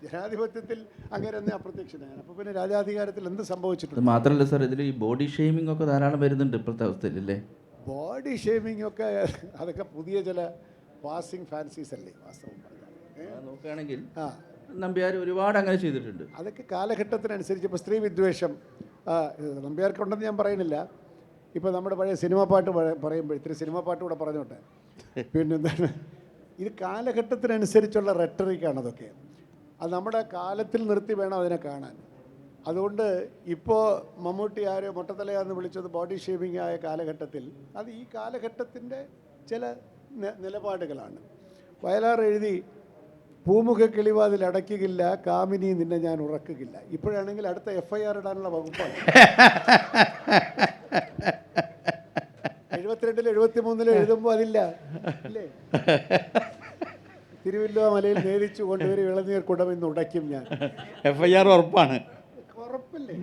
ജനാധിപത്യത്തിൽ അങ്ങനെ തന്നെ അപ്രത്യക്ഷനാണ്. അപ്പോൾ പിന്നെ രാജാധികാരത്തിൽ എന്ത് സംഭവിച്ചിട്ടുണ്ട്? മാത്രമല്ല സാർ, ഇതിൽ ഈ ബോഡി ഷെയ്മിംഗ് ഒക്കെ ധാരാളം വരുന്നുണ്ട് ഇപ്പോഴത്തെ അവസ്ഥയിൽ അല്ലേ? ബോഡി ഷേമിംഗ് ഒക്കെ അതൊക്കെ പുതിയ ചില പാസിങ് ഫാൻസീസ് അല്ലേ വാസ്തവം പറഞ്ഞാൽ. നോക്കുകയാണെങ്കിൽ ആ, നമ്പ്യാർ ഒരുപാട് അങ്ങനെ ചെയ്തിട്ടുണ്ട്. അതൊക്കെ കാലഘട്ടത്തിനനുസരിച്ച്. ഇപ്പോൾ സ്ത്രീ വിദ്വേഷം നമ്പ്യാർക്കുണ്ടെന്ന് ഞാൻ പറയുന്നില്ല. ഇപ്പോൾ നമ്മുടെ പഴയ സിനിമാ പാട്ട് പറയുമ്പോൾ ഇത്തിരി സിനിമാ പാട്ട് കൂടെ പറഞ്ഞോട്ടെ. പിന്നെന്താണ്, ഇത് കാലഘട്ടത്തിനനുസരിച്ചുള്ള റെട്ടറിക്കാണ് അതൊക്കെ. അത് നമ്മുടെ കാലത്തിൽ നിർത്തി വേണം അതിനെ കാണാൻ. അതുകൊണ്ട് ഇപ്പോൾ മമ്മൂട്ടി ആര് മൊട്ടത്തലയാന്ന് വിളിച്ചത് ബോഡി ഷേമിംഗ് ആയ കാലഘട്ടത്തിൽ അത് ഈ കാലഘട്ടത്തിൻ്റെ ചില നിലപാടുകളാണ്. വയലാർ എഴുതി പൂമുഖ കിളിവാതിൽ അടയ്ക്കുകയില്ല, കാമിനി നിന്നെ ഞാൻ ഉറക്കുകയില്ല. ഇപ്പോഴാണെങ്കിൽ അടുത്ത FIR ഇടാനുള്ള വകുപ്പാണ്. 72-ൽ 73-ൽ എഴുതുമ്പോൾ അതില്ല അല്ലേ? തിരുവല്ല മലയിൽ നേരിച്ചു കൊണ്ടുവരും ഇളനീർ കുടമെന്ന് ഉടയ്ക്കും ഞാൻ. FIR ഉറപ്പാണ്. ഉറപ്പല്ലേ?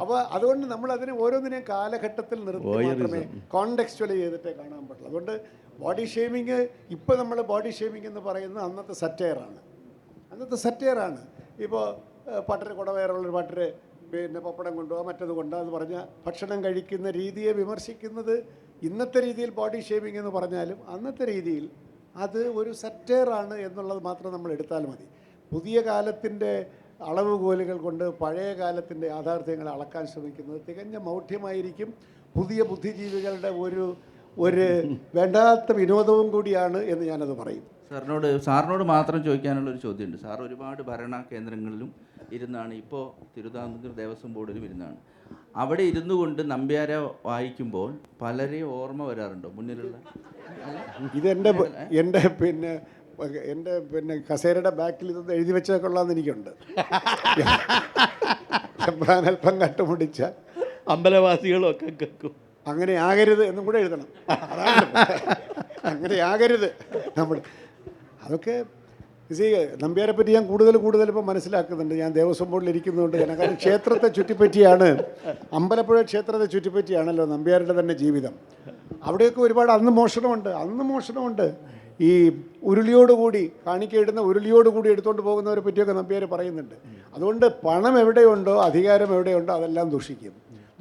അപ്പോൾ അതുകൊണ്ട് നമ്മൾ അതിനെ ഓരോന്നിനെയും കാലഘട്ടത്തിൽ നിർത്തി മാത്രമേ കോണ്ടെക്സ്ച്വലി ചെയ്തിട്ടേ കാണാൻ പറ്റുള്ളൂ. അതുകൊണ്ട് ബോഡി ഷേമിങ്, ഇപ്പോൾ നമ്മൾ ബോഡി ഷേമിങ് എന്ന് പറയുന്നത് അന്നത്തെ സറ്റയറാണ്. ഇപ്പോൾ പട്ടര് കുടവേറുള്ളൊരു പട്ടര് പിന്നെ പപ്പടം കൊണ്ടുപോകാം മറ്റത് കൊണ്ടുപോകാന്ന് പറഞ്ഞാൽ ഭക്ഷണം കഴിക്കുന്ന രീതിയെ വിമർശിക്കുന്നത് ഇന്നത്തെ രീതിയിൽ ബോഡി ഷേമിങ് എന്ന് പറഞ്ഞാലും അന്നത്തെ രീതിയിൽ അത് ഒരു സറ്റയറാണ് എന്നുള്ളത് മാത്രം നമ്മൾ എടുത്താൽ മതി. പുതിയ കാലത്തിൻ്റെ അളവുകോലുകൾ കൊണ്ട് പഴയ കാലത്തിൻ്റെ യാഥാർത്ഥ്യങ്ങളെ അളക്കാൻ ശ്രമിക്കുന്നത് തികഞ്ഞ മൗഢ്യമായിരിക്കും. പുതിയ ബുദ്ധിജീവികളുടെ ഒരു വേണ്ടാത്ത വിനോദവും കൂടിയാണ് എന്ന് ഞാനത് പറയും. സാറിനോട് മാത്രം ചോദിക്കാനുള്ളൊരു ചോദ്യമുണ്ട്. സാർ ഒരുപാട് ഭരണ കേന്ദ്രങ്ങളിലും ഇരുന്നാണ്, ഇപ്പോൾ തിരുവിതാംകൂർ ദേവസ്വം ബോർഡിലും ഇരുന്നാണ്. അവിടെ ഇരുന്നു കൊണ്ട് നമ്പ്യാരെ വായിക്കുമ്പോൾ പലരെയും ഓർമ്മ വരാറുണ്ടോ മുന്നിലുള്ള? എൻ്റെ കസേരയുടെ ബാക്കിൽ ഇതൊന്ന് എഴുതി വെച്ചാൽ കൊള്ളാമെന്ന് എനിക്കുണ്ട്. അല്പം കട്ടുമുടിച്ച അമ്പലവാസികളൊക്കെ കേൾക്കും. അങ്ങനെ ആകരുത് എന്നും കൂടെ എഴുതണം. അതാണ് അങ്ങനെ ആകരുത് നമ്മൾ. അതൊക്കെ നമ്പ്യാരെ പറ്റി ഞാൻ കൂടുതൽ ഇപ്പോൾ മനസ്സിലാക്കുന്നുണ്ട്. ഞാൻ ദേവസ്വം ബോർഡിൽ ഇരിക്കുന്നതുകൊണ്ട് തന്നെ. കാരണം ക്ഷേത്രത്തെ ചുറ്റിപ്പറ്റിയാണ്, അമ്പലപ്പുഴ ക്ഷേത്രത്തെ ചുറ്റിപ്പറ്റിയാണല്ലോ നമ്പ്യാരുടെ തന്നെ ജീവിതം. അവിടെയൊക്കെ ഒരുപാട് അന്ന് മോഷണമുണ്ട്. ഈ ഉരുളിയോടുകൂടി കാണിക്കയിടുന്ന ഉരുളിയോടുകൂടി എടുത്തുകൊണ്ട് പോകുന്നവരെ പറ്റിയൊക്കെ നമ്പ്യാർ പറയുന്നുണ്ട്. അതുകൊണ്ട് പണം എവിടെയുണ്ടോ, അധികാരം എവിടെയുണ്ടോ അതെല്ലാം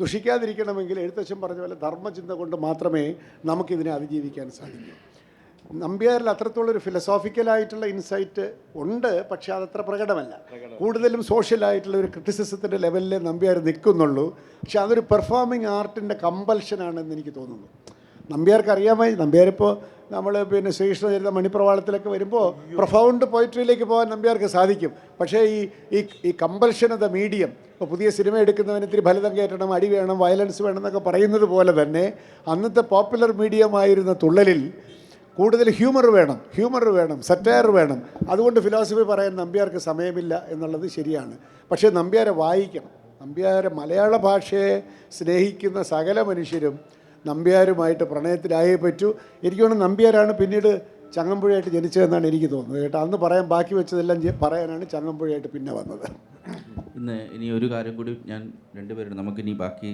ദുഷിക്കാതിരിക്കണമെങ്കിൽ എഴുത്തച്ഛൻ പറഞ്ഞ പോലെ ധർമ്മചിന്ത കൊണ്ട് മാത്രമേ നമുക്കിതിനെ അതിജീവിക്കാൻ സാധിക്കൂ. നമ്പ്യാരിൽ അത്രത്തോളൊരു ഫിലോസോഫിക്കലായിട്ടുള്ള ഇൻസൈറ്റ് ഉണ്ട്, പക്ഷേ അതത്ര പ്രകടമല്ല. കൂടുതലും സോഷ്യലായിട്ടുള്ള ഒരു ക്രിറ്റിസിസത്തിൻ്റെ ലെവലിൽ നമ്പ്യാർ നിൽക്കുന്നുള്ളൂ. പക്ഷെ അതൊരു പെർഫോമിംഗ് ആർട്ടിൻ്റെ കമ്പൽഷനാണെന്ന് എനിക്ക് തോന്നുന്നു. നമ്പ്യാർക്ക് അറിയാമായി. നമ്പ്യാരിപ്പോൾ നമ്മൾ ശ്രീകൃഷ്ണചരിത മണിപ്രവാളത്തിലൊക്കെ വരുമ്പോൾ പ്രൊഫൗണ്ട് പോയിട്രിയിലേക്ക് പോകാൻ നമ്പ്യാർക്ക് സാധിക്കും. പക്ഷേ ഈ കമ്പൽഷൻ ഓഫ് ദ മീഡിയം, ഇപ്പോൾ പുതിയ സിനിമ എടുക്കുന്നവന് ഇത്തിരി ഫലിതം കയറ്റണം, അടി വേണം, വയലൻസ് വേണം എന്നൊക്കെ പറയുന്നത് പോലെ തന്നെ അന്നത്തെ പോപ്പുലർ മീഡിയമായിരുന്ന തുള്ളലിൽ കൂടുതൽ ഹ്യൂമർ വേണം, സറ്റയർ വേണം. അതുകൊണ്ട് ഫിലോസഫി പറയാൻ നമ്പ്യാർക്ക് സമയമില്ല എന്നുള്ളത് ശരിയാണ്. പക്ഷേ നമ്പ്യാരെ വായിക്കണം. നമ്പ്യാരെ മലയാള ഭാഷയെ സ്നേഹിക്കുന്ന സകല മനുഷ്യരും നമ്പ്യാരുമായിട്ട് പ്രണയത്തിലായേ പറ്റൂ. എനിക്ക് തോന്നുന്നു നമ്പ്യാരാണ് പിന്നീട് ചങ്ങമ്പുഴയായിട്ട് ജനിച്ചതെന്നാണ് എനിക്ക് തോന്നുന്നത് കേട്ടോ. അന്ന് പറയാൻ ബാക്കി വെച്ചതെല്ലാം പറയാനാണ് ചങ്ങമ്പുഴയായിട്ട് പിന്നെ വന്നത്. ഇനി ഒരു കാര്യം കൂടി ഞാൻ രണ്ടുപേരും, നമുക്കിനി ബാക്കി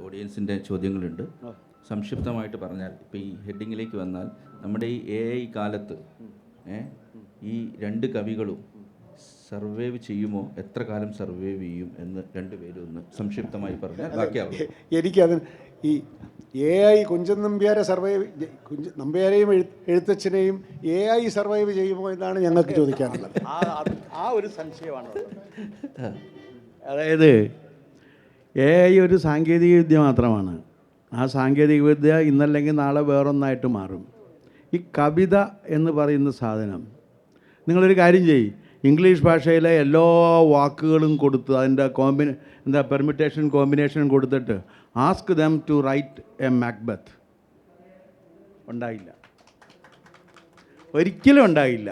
ഓഡിയൻസിൻ്റെ ചോദ്യങ്ങളുണ്ട്. സംക്ഷിപ്തമായിട്ട് പറഞ്ഞാൽ, ഇപ്പോൾ ഈ ഹെഡിങ്ങിലേക്ക് വന്നാൽ, നമ്മുടെ ഈ AI കാലത്ത് ഈ രണ്ട് കവികളും സർവൈവ് ചെയ്യുമോ, എത്ര കാലം സർവൈവ് ചെയ്യും എന്ന് രണ്ടുപേരും ഒന്ന് സംക്ഷിപ്തമായി പറഞ്ഞാൽ ബാക്കിയാവും. എനിക്കത് ഈ AI കുഞ്ചൻ നമ്പ്യാരെ നമ്പ്യാരെയും എഴുത്തച്ഛനെയും AI സർവൈവ് ചെയ്യുമോ എന്നാണ് ഞങ്ങൾക്ക് ചോദിക്കാനുള്ളത്. ആ ഒരു സംശയമാണ്. അതായത് AI ഒരു സാങ്കേതികവിദ്യ മാത്രമാണ്. ആ സാങ്കേതികവിദ്യ ഇന്നല്ലെങ്കിൽ നാളെ വേറൊന്നായിട്ട് മാറും. ഈ കവിത എന്ന് പറയുന്ന സാധനം, നിങ്ങളൊരു കാര്യം ചെയ്യും, ഇംഗ്ലീഷ് ഭാഷയിലെ എല്ലാ വാക്കുകളും കൊടുത്ത് അതിൻ്റെ പെർമിറ്റേഷൻ കോമ്പിനേഷൻ കൊടുത്തിട്ട് ask them to write a Macbeth. ഒരിക്കലും ഉണ്ടായില്ല.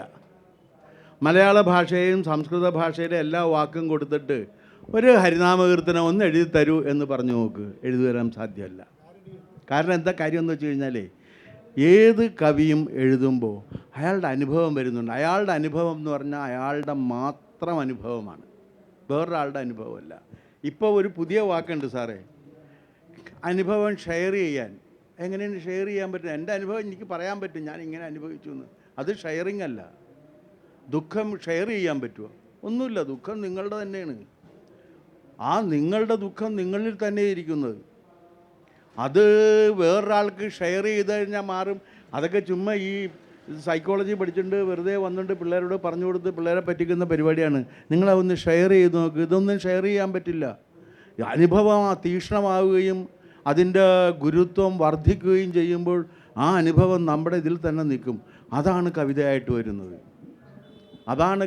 മലയാള ഭാഷയും സംസ്കൃത ഭാഷയിലെ എല്ലാ വാക്കും കൊടുത്തിട്ട് ഒരു ഹരിനാമകീർത്തനം ഒന്ന് എഴുതി തരൂ എന്ന് പറഞ്ഞു നോക്ക്, എഴുതി തരാൻ സാധ്യമല്ല. കാരണം എന്താ കാര്യം എന്ന് വെച്ച് കഴിഞ്ഞാൽ ഏത് കവിയും എഴുതുമ്പോൾ അയാളുടെ അനുഭവം വരുന്നുണ്ട്. അയാളുടെ അനുഭവം എന്ന് പറഞ്ഞാൽ അയാളുടെ മാത്രം അനുഭവമാണ്, വേറൊരാളുടെ അനുഭവമല്ല. ഇപ്പോൾ ഒരു പുതിയ വാക്കുണ്ട് സാറേ, അനുഭവം ഷെയർ ചെയ്യാൻ. എങ്ങനെയാണ് ഷെയർ ചെയ്യാൻ പറ്റും? എൻ്റെ അനുഭവം എനിക്ക് പറയാൻ പറ്റും, ഞാൻ ഇങ്ങനെ അനുഭവിച്ചു എന്ന്. അത് ഷെയറിങ് അല്ല. ദുഃഖം ഷെയർ ചെയ്യാൻ പറ്റുമോ? ഒന്നുമില്ല. ദുഃഖം നിങ്ങളുടെ തന്നെയാണ്. ആ നിങ്ങളുടെ ദുഃഖം നിങ്ങളിൽ തന്നെ ഇരിക്കുന്നത്. അത് വേറൊരാൾക്ക് ഷെയർ ചെയ്ത് കഴിഞ്ഞാൽ മാറും. അതൊക്കെ ചുമ്മാ ഈ സൈക്കോളജി പഠിച്ചിട്ട് വെറുതെ വന്നിട്ട് പിള്ളേരോട് പറഞ്ഞു കൊടുത്ത് പിള്ളേരെ പറ്റിക്കുന്ന പരിപാടിയാണ്. നിങ്ങളതൊന്ന് ഷെയർ ചെയ്ത് നോക്ക്. ഇതൊന്നും ഷെയർ ചെയ്യാൻ പറ്റില്ല. അനുഭവം തീക്ഷ്ണമാവുകയും അതിൻ്റെ ഗുരുത്വം വർദ്ധിക്കുകയും ചെയ്യുമ്പോൾ ആ അനുഭവം നമ്മുടെ ഇതിൽ തന്നെ നിൽക്കും. അതാണ് കവിതയായിട്ട് വരുന്നത്. അതാണ്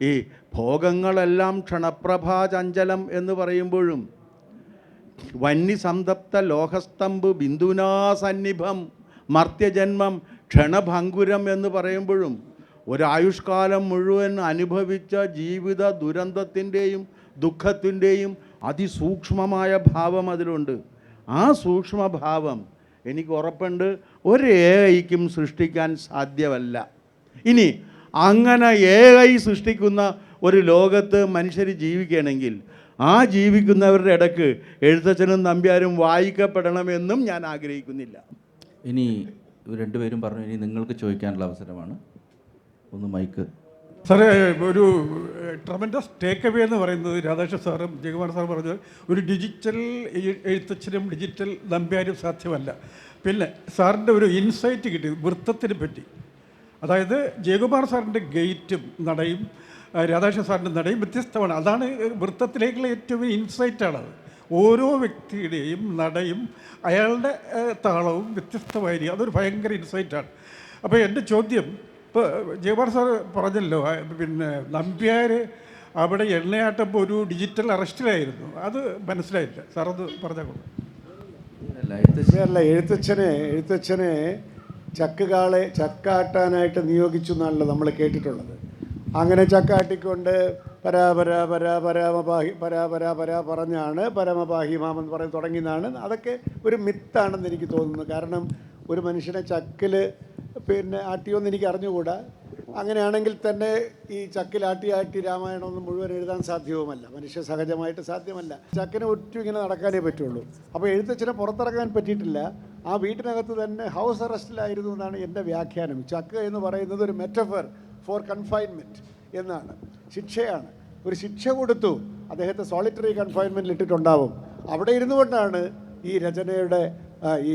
ഈ ഭോഗങ്ങളെല്ലാം ക്ഷണപ്രഭാചഞ്ചലം എന്ന് പറയുമ്പോഴും വന്യസന്തപ്ത ലോഹസ്തംഭ് ബിന്ദുനാ സന്നിഭം മർത്യജന്മം ക്ഷണഭങ്കുരം എന്ന് പറയുമ്പോഴും ഒരായുഷ്കാലം മുഴുവൻ അനുഭവിച്ച ജീവിത ദുരന്തത്തിൻ്റെയും ദുഃഖത്തിൻ്റെയും അതിസൂക്ഷ്മമായ ഭാവം അതിലുണ്ട്. ആ സൂക്ഷ്മഭാവം എനിക്ക് ഉറപ്പുണ്ട് ഒരു AI-ക്കും സൃഷ്ടിക്കാൻ സാധ്യമല്ല. ഇനി അങ്ങനെ AI സൃഷ്ടിക്കുന്ന ഒരു ലോകത്ത് മനുഷ്യർ ജീവിക്കുകയാണെങ്കിൽ ആ ജീവിക്കുന്നവരുടെ ഇടയ്ക്ക് എഴുത്തച്ഛനും നമ്പ്യാരും വായിക്കപ്പെടണമെന്നും ഞാൻ ആഗ്രഹിക്കുന്നില്ല. ഇനി രണ്ടുപേരും പറഞ്ഞു, ഇനി നിങ്ങൾക്ക് ചോദിക്കാനുള്ള അവസരമാണ്. ഒന്ന് മൈക്ക്. സാറേ, ഒരു ട്രമൻഡസ് ടേക്ക് അവേ എന്ന് പറയുന്നത് രാധാകൃഷ്ണൻ സാറും ജയകുമാർ സാറും പറഞ്ഞത് ഒരു ഡിജിറ്റൽ എഴുത്തച്ഛനും ഡിജിറ്റൽ നമ്പ്യാരും സാധ്യമല്ല. പിന്നെ സാറിൻ്റെ ഒരു ഇൻസൈറ്റ് കിട്ടി വൃത്തത്തിനെ പറ്റി. അതായത് ജയകുമാർ സാറിൻ്റെ ഗെയ്റ്റും നടയും രാധാകൃഷ്ണൻ സാറിൻ്റെ നടയും വ്യത്യസ്തമാണ്. അതാണ് വൃത്തത്തിലേക്കുള്ള ഏറ്റവും ഇൻസൈറ്റാണത്. ഓരോ വ്യക്തിയുടെയും നടയും അയാളുടെ താളവും വ്യത്യസ്തമായിരിക്കും. അതൊരു ഭയങ്കര ഇൻസൈറ്റാണ്. അപ്പോൾ എൻ്റെ ചോദ്യം, ഇപ്പോൾ ജയകുമാർ സാർ പറഞ്ഞല്ലോ, പിന്നെ നമ്പ്യാർ അവിടെ എണ്ണയാട്ടപ്പോൾ ഒരു ഡിജിറ്റൽ അറസ്റ്റിലായിരുന്നു. അത് മനസ്സിലായില്ല. സാർ അത് പറഞ്ഞാൽ അല്ല, എഴുത്തച്ഛനെ ചക്കാട്ടാനായിട്ട് നിയോഗിച്ചു എന്നാണല്ലോ നമ്മൾ കേട്ടിട്ടുള്ളത്. അങ്ങനെ ചക്കാട്ടിക്കൊണ്ട് പരാ പറഞ്ഞാണ് പരമപാഹി മാമെന്ന് പറഞ്ഞ് തുടങ്ങിയതാണ്. അതൊക്കെ ഒരു മിത്താണെന്ന് എനിക്ക് തോന്നുന്നു. കാരണം ഒരു മനുഷ്യനെ ചക്കിൽ ആട്ടിയോന്ന് എനിക്ക് അറിഞ്ഞുകൂടാ. അങ്ങനെയാണെങ്കിൽ തന്നെ ഈ ചക്കിൽ ആട്ടി രാമായണമൊന്നും മുഴുവൻ എഴുതാൻ സാധ്യവുമല്ല, മനുഷ്യ സഹജമായിട്ട് സാധ്യമല്ല. ചക്കിനെ ഒറ്റും ഇങ്ങനെ നടക്കാനേ പറ്റുള്ളൂ. അപ്പോൾ എഴുത്തച്ഛനെ പുറത്തിറങ്ങാൻ പറ്റിയിട്ടില്ല. ആ വീട്ടിനകത്ത് തന്നെ ഹൗസ് അറസ്റ്റിലായിരുന്നു എന്നാണ് എൻ്റെ വ്യാഖ്യാനം. ചക്ക് എന്ന് പറയുന്നത് ഒരു മെറ്റഫർ ഫോർ കൺഫൈൻമെൻറ്റ് എന്നാണ്, ശിക്ഷയാണ്. ഒരു ശിക്ഷ കൊടുത്തു, അദ്ദേഹത്തെ സോളിറ്ററി കൺഫൈൻമെൻറ്റിൽ ഇട്ടിട്ടുണ്ടാവും. അവിടെ ഇരുന്നു കൊണ്ടാണ് ഈ രചനയുടെ ഈ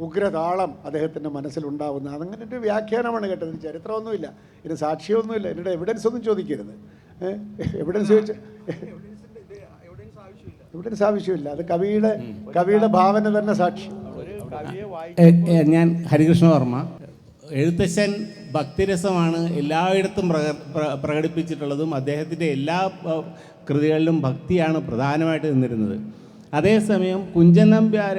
ഉഗ്രതാളം അദ്ദേഹത്തിൻ്റെ മനസ്സിലുണ്ടാവുന്നത്. അതങ്ങനെ ഒരു വ്യാഖ്യാനമാണ് കേട്ടത്. ഇതിന് ചരിത്രമൊന്നുമില്ല, ഇതിന് സാക്ഷ്യമൊന്നുമില്ല, എന്നോട് എവിഡൻസ് ഒന്നും ചോദിക്കരുത്. എവിഡൻസ് ചോദിച്ച എവിഡൻസ് ആവശ്യമില്ല. അത് കവിയുടെ ഭാവന തന്നെ സാക്ഷി. ഞാൻ ഹരികൃഷ്ണവർമ്മ. എഴുത്തച്ഛൻ ഭക്തിരസമാണ് എല്ലായിടത്തും പ്രകടിപ്പിച്ചിട്ടുള്ളതും. അദ്ദേഹത്തിൻ്റെ എല്ലാ കൃതികളിലും ഭക്തിയാണ് പ്രധാനമായിട്ട് നിന്നിരുന്നത്. അതേസമയം കുഞ്ചൻ നമ്പ്യാർ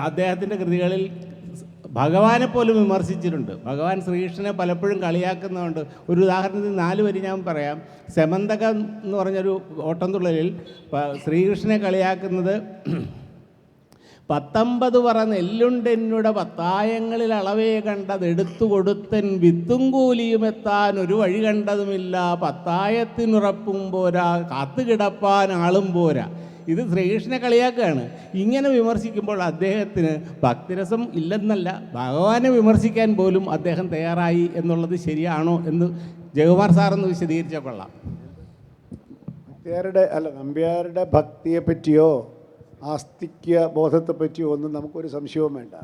അദ്ദേഹത്തിൻ്റെ കൃതികളിൽ ഭഗവാനെ പോലും വിമർശിച്ചിട്ടുണ്ട്. ഭഗവാൻ ശ്രീകൃഷ്ണനെ പലപ്പോഴും കളിയാക്കുന്നുണ്ട്. ഒരു ഉദാഹരണത്തിന് 4 വരി ഞാൻ പറയാം. സെമന്തകം എന്ന് പറഞ്ഞൊരു ഓട്ടംതുള്ളലിൽ ശ്രീകൃഷ്ണനെ കളിയാക്കുന്നത് 19 പറ നെല്ലുണ്ടെന്നുടെ പത്തായങ്ങളിൽ അളവേ കണ്ടത് എടുത്തു കൊടുത്തൻ വിത്തും കൂലിയും എത്താൻ ഒരു വഴി കണ്ടതുമില്ല, പത്തായത്തിനുറപ്പും പോരാ കാത്തുകിടപ്പാൻ ആളും പോരാ. ഇത് ശ്രീകൃഷ്ണനെ കളിയാക്കുകയാണ്. ഇങ്ങനെ വിമർശിക്കുമ്പോൾ അദ്ദേഹത്തിന് ഭക്തിരസം ഇല്ലെന്നല്ല, ഭഗവാനെ വിമർശിക്കാൻ പോലും അദ്ദേഹം തയ്യാറായി എന്നുള്ളത് ശരിയാണോ എന്ന് ജയകുമാർ സാറൊന്ന് വിശദീകരിച്ചാൽ കൊള്ളാം. നമ്പ്യാരുടെ ഭക്തിയെ പറ്റിയോ ആസ്തിക്യ ബോധത്തെ പറ്റിയോ ഒന്നും നമുക്കൊരു സംശയവും വേണ്ട.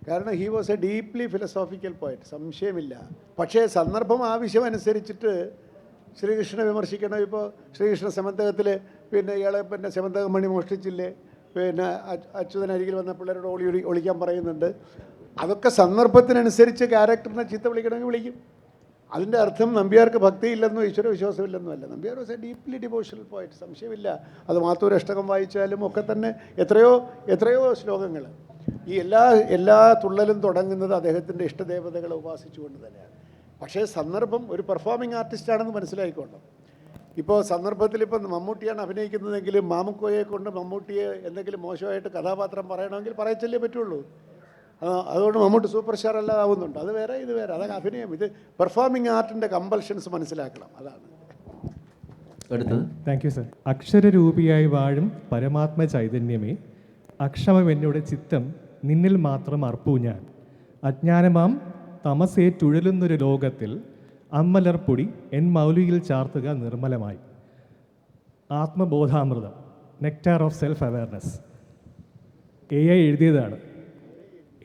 കാരണം he was A deeply philosophical poet, സംശയമില്ല. പക്ഷേ സന്ദർഭം ആവശ്യമനുസരിച്ചിട്ട് ശ്രീകൃഷ്ണനെ വിമർശിക്കണം. ഇപ്പോൾ ശ്രീകൃഷ്ണ സമന്തകത്തിൽ ഇയാളെ സമന്തകം മണി മോഷ്ടിച്ചില്ലേ, അച്യുതനരികിൽ വന്ന പിള്ളേരോട് ഒളിക്കാൻ പറയുന്നുണ്ട്. അതൊക്കെ സന്ദർഭത്തിനനുസരിച്ച് ക്യാരക്ടറിനെ ചീത്ത വിളിക്കണമെങ്കിൽ വിളിക്കും. അതിൻ്റെ അർത്ഥം നമ്പ്യാർക്ക് ഭക്തിയില്ലെന്നോ ഈശ്വര വിശ്വാസമില്ലെന്നോ അല്ല. Nambiar was A deeply devotional poet, സംശയമില്ല. അത് മാത്തൂർ അഷ്ടകം വായിച്ചാലും ഒക്കെ തന്നെ എത്രയോ ശ്ലോകങ്ങൾ ഈ എല്ലാ തുള്ളലും തുടങ്ങുന്നത് അദ്ദേഹത്തിൻ്റെ ഇഷ്ടദേവതകളെ ഉപാസിച്ചുകൊണ്ട് തന്നെയാണ്. പക്ഷേ സന്ദർഭം, ഒരു പെർഫോമിംഗ് ആർട്ടിസ്റ്റാണെന്ന് മനസ്സിലായിക്കൊള്ളണം. ഇപ്പോൾ സന്ദർഭത്തിൽ മമ്മൂട്ടിയാണ് അഭിനയിക്കുന്നതെങ്കിലും മാമുക്കോയെ കൊണ്ട് മമ്മൂട്ടിയെ എന്തെങ്കിലും മോശമായിട്ട് കഥാപാത്രം പറയണമെങ്കിൽ പറയച്ചല്ലേ പറ്റുള്ളൂ. അതുകൊണ്ട് മമ്മൂട്ടി സൂപ്പർ സ്റ്റാർ എല്ലാം ആവുന്നുണ്ട്. അത് വേറെ ഇത് വേറെ, അതൊക്കെ അഭിനയം. ഇത് പെർഫോമിംഗ് ആർട്ടിൻ്റെ കമ്പൽഷൻസ് മനസ്സിലാക്കണം, അതാണ്. അടുത്തത്. Thank you sir. അക്ഷരരൂപിയായി വാഴും പരമാത്മ ചൈതന്യമേ, അക്ഷമം എന്നോട് ചിത്തം നിന്നിൽ മാത്രം അർപ്പൂ ഞാൻ. അജ്ഞാനമാം തമസേറ്റുഴലുന്നൊരു ലോകത്തിൽ അമ്മലർപ്പൊടി എൻ മൗലിയിൽ ചാർത്തുക നിർമ്മലമായി. ആത്മബോധാമൃതം, nectar of self awareness. AI എഴുതിയതാണ്,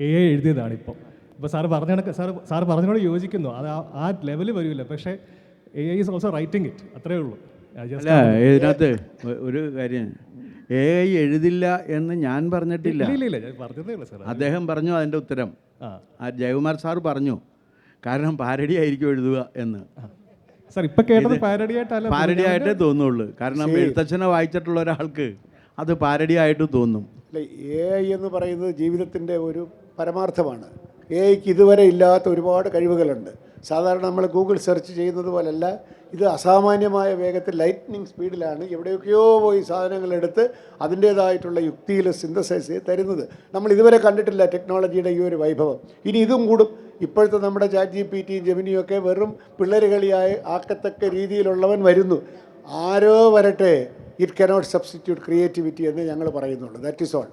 AI എഴുതിയതാണ്. ഇപ്പോൾ സാറ് പറഞ്ഞോട് യോജിക്കുന്നു, അത് ആ ലെവൽ വരില്ല. പക്ഷേ AI is also writing it, അത്രയേ ഉള്ളൂ. അല്ല, ഇതിനകത്ത് ഒരു കാര്യം, AI എഴുതില്ല എന്ന് ഞാൻ പറഞ്ഞിട്ടില്ല. ഇല്ല, ഞാൻ പറഞ്ഞതേ ഉള്ളൂ സാർ. അദ്ദേഹം പറഞ്ഞു അതിൻ്റെ ഉത്തരം. ആ ജയകുമാർ സാർ പറഞ്ഞു, കാരണം പാരഡി ആയിരിക്കും എഴുതുക എന്ന്. സാർ ഇപ്പം കേട്ടത് പാരഡി ആയിട്ടേ തോന്നുള്ളൂ. കാരണം എഴുത്തച്ഛനെ വായിച്ചിട്ടുള്ള ഒരാൾക്ക് അത് പാരഡി ആയിട്ട് തോന്നും. അല്ല, AI എന്ന് പറയുന്നത് ജീവിതത്തിൻ്റെ ഒരു പരമാർത്ഥമാണ്. AIക്ക് ഇതുവരെ ഇല്ലാത്ത ഒരുപാട് കഴിവുകളുണ്ട്. സാധാരണ നമ്മൾ ഗൂഗിൾ സെർച്ച് ചെയ്യുന്നത് പോലല്ല, ഇത് അസാമാന്യമായ വേഗത്തിൽ ലൈറ്റ്നിങ് സ്പീഡിലാണ് എവിടെയൊക്കെയോ പോയി സാധനങ്ങളെടുത്ത് അതിൻ്റേതായിട്ടുള്ള യുക്തിയിൽ സിന്തസൈസ് ചെയ്ത് തരുന്നത്. നമ്മൾ ഇതുവരെ കണ്ടിട്ടില്ല ടെക്നോളജിയുടെ ഈ ഒരു വൈഭവം. ഇനി ഇതും കൂടും. ഇപ്പോഴത്തെ നമ്മുടെ ChatGPT ജെമിനിയും ഒക്കെ വെറും പിള്ളേരുകളിയായി ആക്കത്തക്ക രീതിയിലുള്ളവൻ വരുന്നു. ആരോ വരട്ടെ, ഇറ്റ് കനോട്ട് സബ്സ്റ്റിറ്റ്യൂട്ട് ക്രിയേറ്റിവിറ്റി എന്ന് ഞങ്ങൾ പറയുന്നുള്ളൂ. That is all.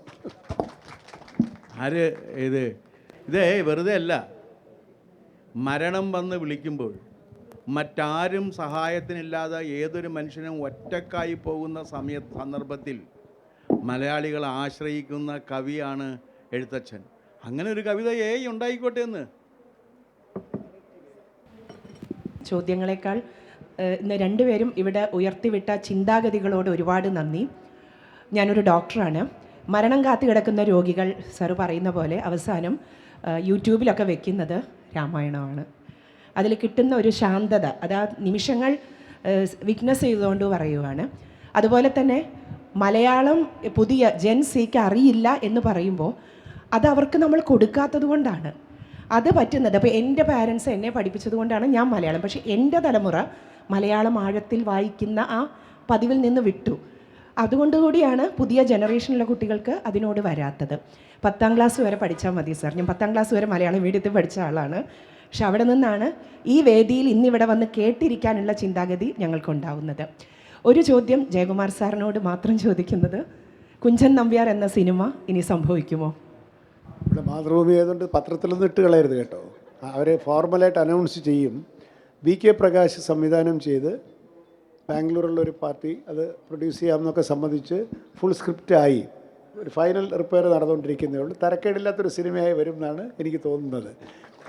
ആര് ഇതേ വെറുതെ അല്ല. മരണം വന്ന് വിളിക്കുമ്പോൾ മറ്റാരും സഹായത്തിനില്ലാതെ ഏതൊരു മനുഷ്യനും ഒറ്റക്കായി പോകുന്ന സന്ദർഭത്തിൽ മലയാളികൾ ആശ്രയിക്കുന്ന കവിയാണ് എഴുത്തച്ഛൻ. അങ്ങനെ ഒരു കവിത ഉണ്ടായിക്കോട്ടെ എന്ന്. ചോദ്യങ്ങളെക്കാൾ ഇന്ന് രണ്ടുപേരും ഇവിടെ ഉയർത്തിവിട്ട ചിന്താഗതികളോട് ഒരുപാട് നന്ദി. ഞാനൊരു ഡോക്ടറാണ്. മരണം കാത്തു കിടക്കുന്ന രോഗികൾ സാറ് പറയുന്ന പോലെ അവസാനം യൂട്യൂബിലൊക്കെ വെക്കുന്നത് രാമായണമാണ്. അതിൽ കിട്ടുന്ന ഒരു ശാന്തത, അത് ആ നിമിഷങ്ങൾ വിറ്റ്നസ് ചെയ്തുകൊണ്ട് പറയുവാണ്. അതുപോലെ തന്നെ മലയാളം പുതിയ ജെൻ സിക്ക് അറിയില്ല എന്ന് പറയുമ്പോൾ അത് അവർക്ക് നമ്മൾ കൊടുക്കാത്തത് കൊണ്ടാണ് അത് പറ്റുന്നത്. അപ്പോൾ എൻ്റെ പാരൻസ് എന്നെ പഠിപ്പിച്ചത് കൊണ്ടാണ് ഞാൻ മലയാളം, പക്ഷേ എൻ്റെ തലമുറ മലയാളം ആഴത്തിൽ വായിക്കുന്ന ആ പതിവിൽ നിന്ന് വിട്ടു. അതുകൊണ്ടുകൂടിയാണ് പുതിയ ജനറേഷനിലെ കുട്ടികൾക്ക് അതിനോട് വരാത്തത്. 10ാം ക്ലാസ് വരെ പഠിച്ചാൽ മതി സാർ. ഞാൻ 10ാം ക്ലാസ് വരെ മലയാളം മീഡിയത്തിൽ പഠിച്ച ആളാണ്. പക്ഷെ അവിടെ നിന്നാണ് ഈ വേദിയിൽ ഇന്നിവിടെ വന്ന് കേട്ടിരിക്കാനുള്ള ചിന്താഗതി ഞങ്ങൾക്കുണ്ടാവുന്നത്. ഒരു ചോദ്യം ജയകുമാർ സാറിനോട് മാത്രം ചോദിക്കുന്നത്, കുഞ്ചൻ നമ്പ്യാർ എന്ന സിനിമ ഇനി സംഭവിക്കുമോ? ഇവിടെ മാതൃഭൂമി ആയതുകൊണ്ട് പത്രത്തിലൊന്നും ഇട്ട് കളയരുത് കേട്ടോ. അവർ ഫോർമലായിട്ട് അനൗൺസ് ചെയ്യും. VK പ്രകാശ് സംവിധാനം ചെയ്ത് ബാംഗ്ലൂരിലുള്ളൊരു പാർട്ടി അത് പ്രൊഡ്യൂസ് ചെയ്യാമെന്നൊക്കെ സംബന്ധിച്ച് ഫുൾ സ്ക്രിപ്റ്റായി ഒരു ഫൈനൽ റിപ്പയർ നടന്നുകൊണ്ടിരിക്കുന്നേ ഉള്ളൂ. തരക്കേടില്ലാത്തൊരു സിനിമയായി വരും എന്നാണ് എനിക്ക് തോന്നുന്നത്.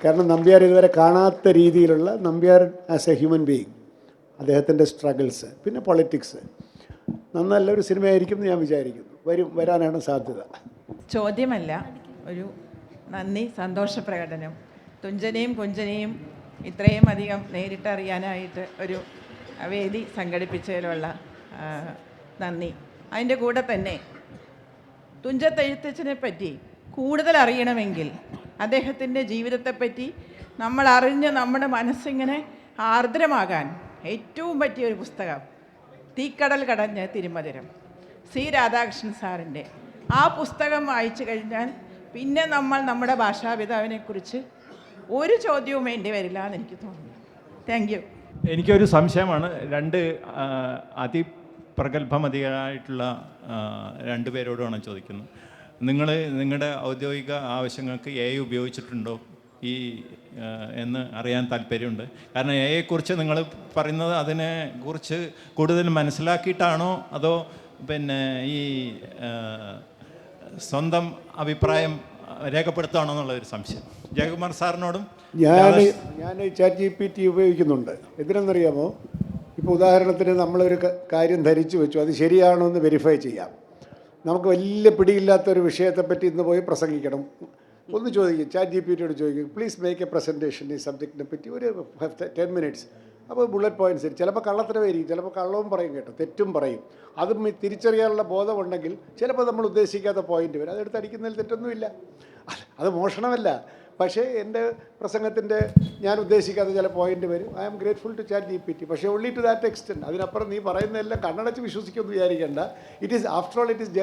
കാരണം നമ്പ്യാർ ഇതുവരെ കാണാത്ത രീതിയിലുള്ള Nambiar as A human being, അദ്ദേഹത്തിൻ്റെ സ്ട്രഗിൾസ്, പിന്നെ പൊളിറ്റിക്സ് നല്ലൊരു സിനിമയായിരിക്കും എന്ന് ഞാൻ വിചാരിക്കുന്നു. വരാനാണ് സാധ്യത. ചോദ്യമല്ല, ഒരു നന്ദി, സന്തോഷ പ്രകടനം. തുഞ്ചനെയും കുഞ്ചനെയും ഇത്രയും അധികം നേരിട്ടറിയാനായിട്ട് ഒരു വേദി സംഘടിപ്പിച്ചതിലുള്ള നന്ദി. അതിൻ്റെ കൂടെ തന്നെ തുഞ്ചത്തെഴുത്തച്ഛനെ പറ്റി കൂടുതൽ അറിയണമെങ്കിൽ അദ്ദേഹത്തിൻ്റെ ജീവിതത്തെപ്പറ്റി നമ്മൾ അറിഞ്ഞ് നമ്മുടെ മനസ്സിങ്ങനെ ആർദ്രമാകാൻ ഏറ്റവും പറ്റിയ ഒരു പുസ്തകം തീക്കടൽ കടഞ്ഞ് തിരുമധുരം, C. രാധാകൃഷ്ണൻ സാറിൻ്റെ. ആ പുസ്തകം വായിച്ചു കഴിഞ്ഞാൽ പിന്നെ നമ്മൾ നമ്മുടെ ഭാഷാപിതാവിനെക്കുറിച്ച് ഒരു ചോദ്യവും വേണ്ടി വരില്ല എന്ന് എനിക്ക് തോന്നുന്നു. Thank you. എനിക്കൊരു സംശയമാണ്. അതിപ്രഗത്ഭമതിയായിട്ടുള്ള രണ്ടുപേരോടാണ് ചോദിക്കുന്നത്. നിങ്ങൾ നിങ്ങളുടെ ഔദ്യോഗിക ആവശ്യങ്ങൾക്ക് AI ഉപയോഗിച്ചിട്ടുണ്ടോ എന്ന് അറിയാൻ താല്പര്യമുണ്ട്. കാരണം AIയെക്കുറിച്ച് നിങ്ങൾ പറയുന്നത് അതിനെ കുറിച്ച് കൂടുതൽ മനസ്സിലാക്കിയിട്ടാണോ അതോ പിന്നെ ഈ സ്വന്തം അഭിപ്രായം രേഖപ്പെടുത്തുകയാണോ എന്നുള്ളൊരു സംശയം. ജയകുമാർ സാറിനോടും ഞാൻ ChatGPT ഉപയോഗിക്കുന്നുണ്ട്. എന്തിനെന്നറിയാമോ? ഇപ്പോൾ ഉദാഹരണത്തിന് നമ്മളൊരു കാര്യം ധരിച്ചു വെച്ചു, അത് ശരിയാണോ എന്ന് വെരിഫൈ ചെയ്യാം. നമുക്ക് വലിയ പിടിയില്ലാത്തൊരു വിഷയത്തെപ്പറ്റി ഇന്ന് പോയി പ്രസംഗിക്കണം. ഒന്ന് ചോദിക്കും, ChatGPTയോട് ചോദിക്കും, പ്ലീസ് മേക്ക് എ പ്രസൻറ്റേഷൻ ഈ സബ്ജക്റ്റിനെ പറ്റി ഒരു 10 minutes. അപ്പോൾ ബുള്ളറ്റ് പോയിൻറ്റ്സ് ചിലപ്പോൾ കള്ളത്തരമായിരിക്കും, ചിലപ്പോൾ കള്ളവും പറയും കേട്ടോ, തെറ്റും പറയും. അതും തിരിച്ചറിയാനുള്ള ബോധമുണ്ടെങ്കിൽ ചിലപ്പോൾ നമ്മൾ ഉദ്ദേശിക്കാത്ത പോയിന്റ് വരും. അതെടുത്ത് അടിക്കുന്നതിൽ തെറ്റൊന്നുമില്ല, അത് മോഷണമല്ല. പക്ഷേ എൻ്റെ പ്രസംഗത്തിൻ്റെ ഞാൻ ഉദ്ദേശിക്കാത്ത ചില പോയിന്റ് വരും. I am grateful to ChatGPT. പക്ഷേ ഓൺലി ടു ദാറ്റ് എക്സ്റ്റെൻറ്റ്. അതിനപ്പുറം നീ പറയുന്നതെല്ലാം കണ്ണടച്ച് വിശ്വസിക്കുമെന്ന് വിചാരിക്കേണ്ട. It is after all it is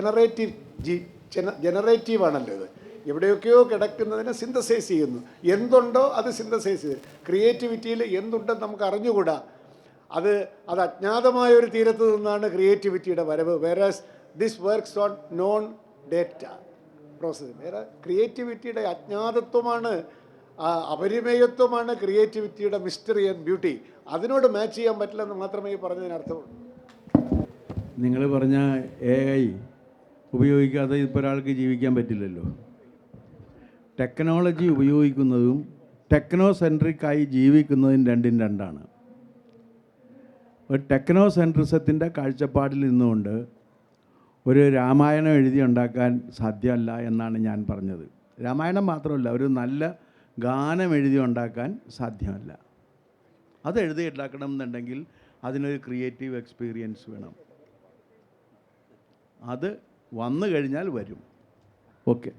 generative ആണല്ലോ ഇത്. എവിടെയൊക്കെയോ കിടക്കുന്നതിനെ സിന്തസൈസ് ചെയ്യുന്നു. എന്തുണ്ടോ അത് സിന്തസൈസ് ചെയ്ത്. ക്രിയേറ്റിവിറ്റിയിൽ എന്തുണ്ടെന്ന് നമുക്ക് അറിഞ്ഞുകൂടാ. അത് അജ്ഞാതമായ ഒരു തീരത്ത് നിന്നാണ് ക്രിയേറ്റിവിറ്റിയുടെ വരവ്. വേറാസ് this works on non data process. വേറെ ക്രിയേറ്റിവിറ്റിയുടെ അജ്ഞാതത്വമാണ്, അപരിമേയത്വമാണ് ക്രിയേറ്റിവിറ്റിയുടെ മിസ്റ്ററി ആൻഡ് ബ്യൂട്ടി. അതിനോട് മാച്ച് ചെയ്യാൻ പറ്റില്ലെന്ന് മാത്രമേ ഈ പറഞ്ഞതിനർത്ഥമുള്ളൂ. നിങ്ങൾ പറഞ്ഞ AI ഉപയോഗിക്കാതെ ഇപ്പോൾ ഒരാൾക്ക് ജീവിക്കാൻ പറ്റില്ലല്ലോ. ടെക്നോളജി ഉപയോഗിക്കുന്നതും ടെക്നോസെൻട്രിക്കായി ജീവിക്കുന്നതും രണ്ടും രണ്ടാണ്. ഒരു ടെക്നോസെൻട്രിസത്തിൻ്റെ കാഴ്ചപ്പാടിൽ നിന്നുകൊണ്ട് ഒരു രാമായണം എഴുതി ഉണ്ടാക്കാൻ സാധ്യമല്ല എന്നാണ് ഞാൻ പറഞ്ഞത്. രാമായണം മാത്രമല്ല, ഒരു നല്ല ഗാനം എഴുതി ഉണ്ടാക്കാൻ സാധ്യമല്ല. അത് എഴുതി ഉണ്ടാക്കണം എന്നുണ്ടെങ്കിൽ അതിനൊരു ക്രിയേറ്റീവ് എക്സ്പീരിയൻസ് വേണം. അത് വന്നു കഴിഞ്ഞാൽ വരും. ഓക്കെ.